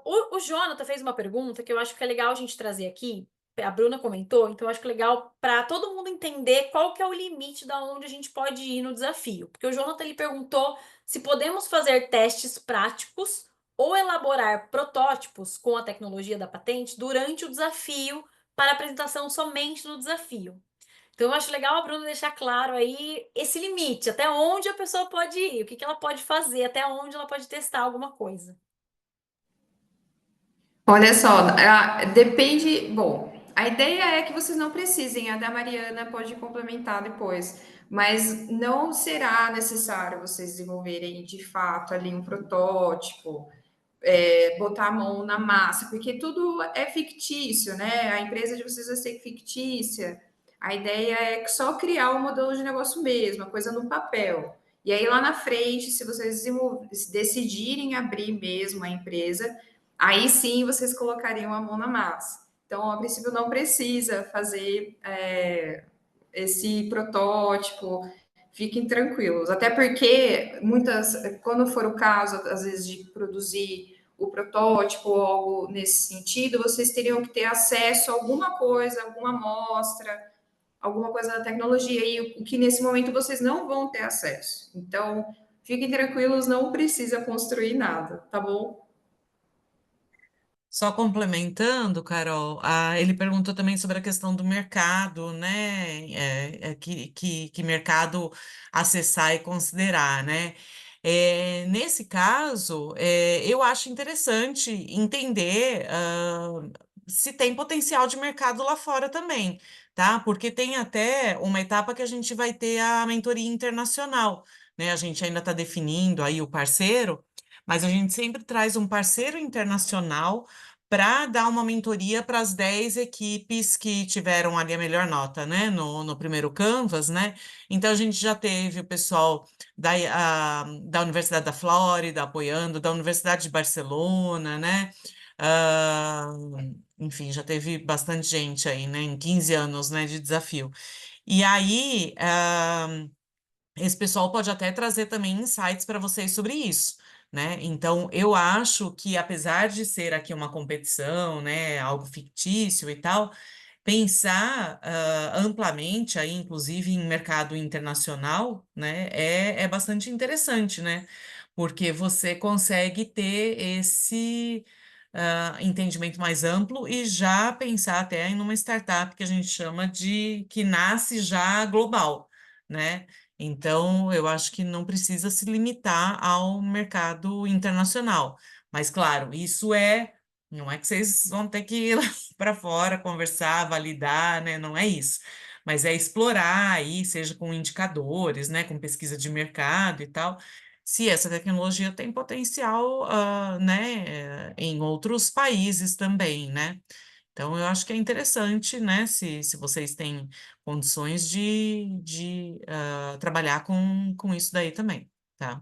O Jonathan fez uma pergunta que eu acho que é legal a gente trazer aqui, a Bruna comentou, então acho que é legal para todo mundo entender qual que é o limite da onde a gente pode ir no desafio. Porque o Jonathan ele perguntou se podemos fazer testes práticos ou elaborar protótipos com a tecnologia da patente durante o desafio para apresentação somente no desafio. Então eu acho legal a Bruna deixar claro aí esse limite, até onde a pessoa pode ir, o que ela pode fazer, até onde ela pode testar alguma coisa. Olha só, depende. Bom, a ideia é que vocês não precisem, a da Mariana pode complementar depois, mas não será necessário vocês desenvolverem de fato ali um protótipo, botar a mão na massa, porque tudo é fictício, né? A empresa de vocês vai ser fictícia. A ideia é só criar o modelo de negócio mesmo, a coisa no papel. E aí lá na frente, se vocês se decidirem abrir mesmo a empresa, aí sim vocês colocariam a mão na massa. Então, a princípio, não precisa fazer esse protótipo, fiquem tranquilos. Até porque quando for o caso, às vezes, de produzir o protótipo ou algo nesse sentido, vocês teriam que ter acesso a alguma coisa, alguma amostra, alguma coisa da tecnologia, e o que nesse momento vocês não vão ter acesso. Então, fiquem tranquilos, não precisa construir nada, tá bom? Só complementando, Carol, ele perguntou também sobre a questão do mercado, né? Que mercado acessar e considerar, né? Nesse caso, eu acho interessante entender se tem potencial de mercado lá fora também, tá? Porque tem até uma etapa que a gente vai ter a mentoria internacional, né? A gente ainda está definindo aí o parceiro, mas a gente sempre traz um parceiro internacional para dar uma mentoria para as 10 equipes que tiveram ali a melhor nota, né, no primeiro Canvas, né? Então a gente já teve o pessoal da Universidade da Flórida apoiando, da Universidade de Barcelona, né? Ah, enfim, já teve bastante gente aí, né, em 15 anos, né, de desafio. E aí, esse pessoal pode até trazer também insights para vocês sobre isso, né? Então, eu acho que apesar de ser aqui uma competição, né, algo fictício e tal, pensar amplamente aí, inclusive em mercado internacional, né, é bastante interessante, né? Porque você consegue ter esse entendimento mais amplo e já pensar até em uma startup que a gente chama de que nasce já global, né? Então, eu acho que não precisa se limitar ao mercado internacional. Mas, claro, não é que vocês vão ter que ir lá para fora, conversar, validar, né? Não é isso. Mas é explorar aí, seja com indicadores, né? Com pesquisa de mercado e tal, se essa tecnologia tem potencial, né? Em outros países também, né? Então, eu acho que é interessante, né, se vocês têm condições de trabalhar com isso daí também, tá?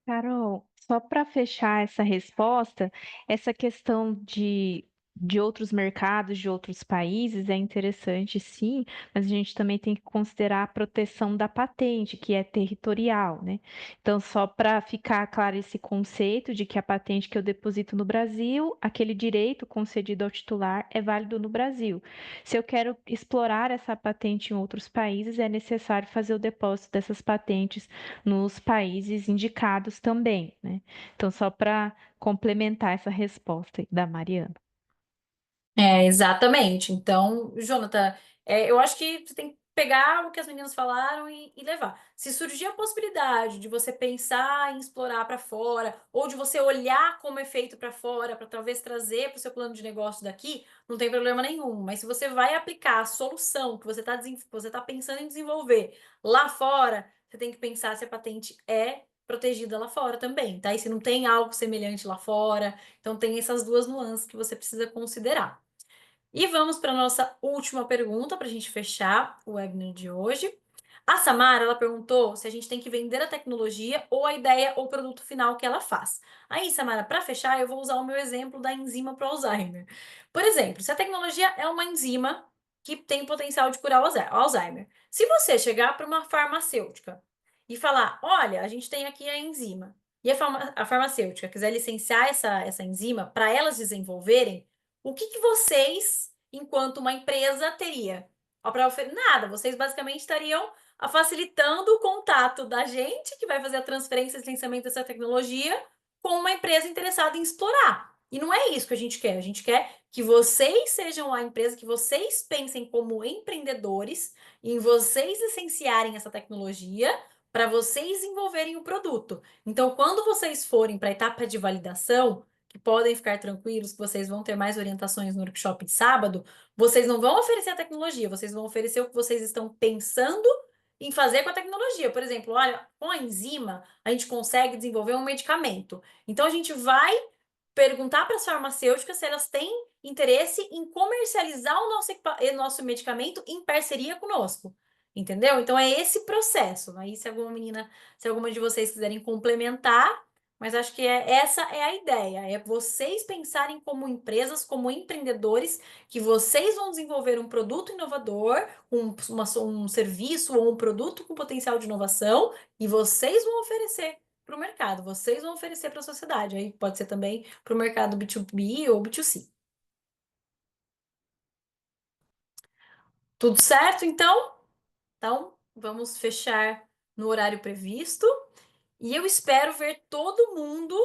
Carol, só para fechar essa resposta, essa questão de outros mercados, de outros países, é interessante sim, mas a gente também tem que considerar a proteção da patente, que é territorial, né? Então, só para ficar claro esse conceito de que a patente que eu deposito no Brasil, aquele direito concedido ao titular é válido no Brasil. Se eu quero explorar essa patente em outros países, é necessário fazer o depósito dessas patentes nos países indicados também, né? Então, só para complementar essa resposta aí da Mariana. Exatamente. Então, Jonathan, eu acho que você tem que pegar o que as meninas falaram e levar. Se surgir a possibilidade de você pensar em explorar para fora, ou de você olhar como é feito para fora, para talvez trazer para o seu plano de negócio daqui, não tem problema nenhum. Mas se você vai aplicar a solução que você tá pensando em desenvolver lá fora, você tem que pensar se a patente é protegida lá fora também, tá? E se não tem algo semelhante lá fora. Então, tem essas duas nuances que você precisa considerar. E vamos para a nossa última pergunta, para a gente fechar o webinar de hoje. A Samara, ela perguntou se a gente tem que vender a tecnologia ou a ideia ou produto final que ela faz. Aí, Samara, para fechar, eu vou usar o meu exemplo da enzima para Alzheimer. Por exemplo, se a tecnologia é uma enzima que tem potencial de curar o Alzheimer, se você chegar para uma farmacêutica e falar, olha, a gente tem aqui a enzima, e a farmacêutica quiser licenciar essa enzima para elas desenvolverem, o que que vocês, enquanto uma empresa, teria? Para oferecer nada, vocês basicamente estariam facilitando o contato da gente, que vai fazer a transferência e licenciamento dessa tecnologia, com uma empresa interessada em explorar. E não é isso que a gente quer que vocês sejam a empresa, que vocês pensem como empreendedores, em vocês licenciarem essa tecnologia para vocês desenvolverem o produto. Então, quando vocês forem para a etapa de validação, que podem ficar tranquilos, que vocês vão ter mais orientações no workshop de sábado, vocês não vão oferecer a tecnologia, vocês vão oferecer o que vocês estão pensando em fazer com a tecnologia. Por exemplo, olha, com a enzima, a gente consegue desenvolver um medicamento. Então, a gente vai perguntar para as farmacêuticas se elas têm interesse em comercializar o nosso medicamento em parceria conosco. Entendeu? Então, é esse processo. Aí, se alguma de vocês quiserem complementar, mas acho que essa é a ideia, é vocês pensarem como empresas, como empreendedores, que vocês vão desenvolver um produto inovador, um serviço ou um produto com potencial de inovação, e vocês vão oferecer para o mercado, vocês vão oferecer para a sociedade. Aí pode ser também para o mercado B2B ou B2C. Tudo certo, então? Então, vamos fechar no horário previsto. E eu espero ver todo mundo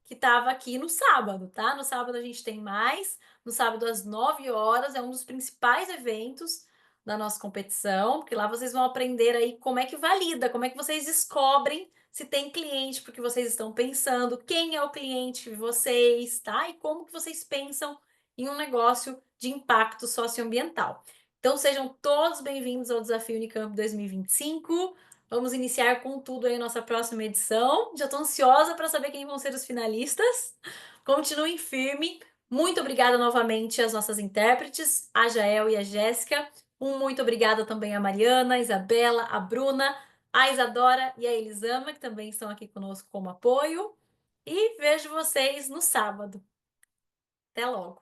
que estava aqui no sábado, tá? No sábado a gente tem mais. No sábado às 9 horas, é um dos principais eventos da nossa competição, porque lá vocês vão aprender aí como é que valida, como é que vocês descobrem se tem cliente porque vocês estão pensando, quem é o cliente de vocês, tá? E como que vocês pensam em um negócio de impacto socioambiental. Então sejam todos bem-vindos ao Desafio Unicamp 2025. Vamos iniciar com tudo aí a nossa próxima edição. Já estou ansiosa para saber quem vão ser os finalistas. Continuem firme. Muito obrigada novamente às nossas intérpretes, a Jael e a Jéssica. Muito obrigada também a Mariana, a Isabela, a Bruna, a Isadora e a Elisama, que também estão aqui conosco como apoio. E vejo vocês no sábado. Até logo!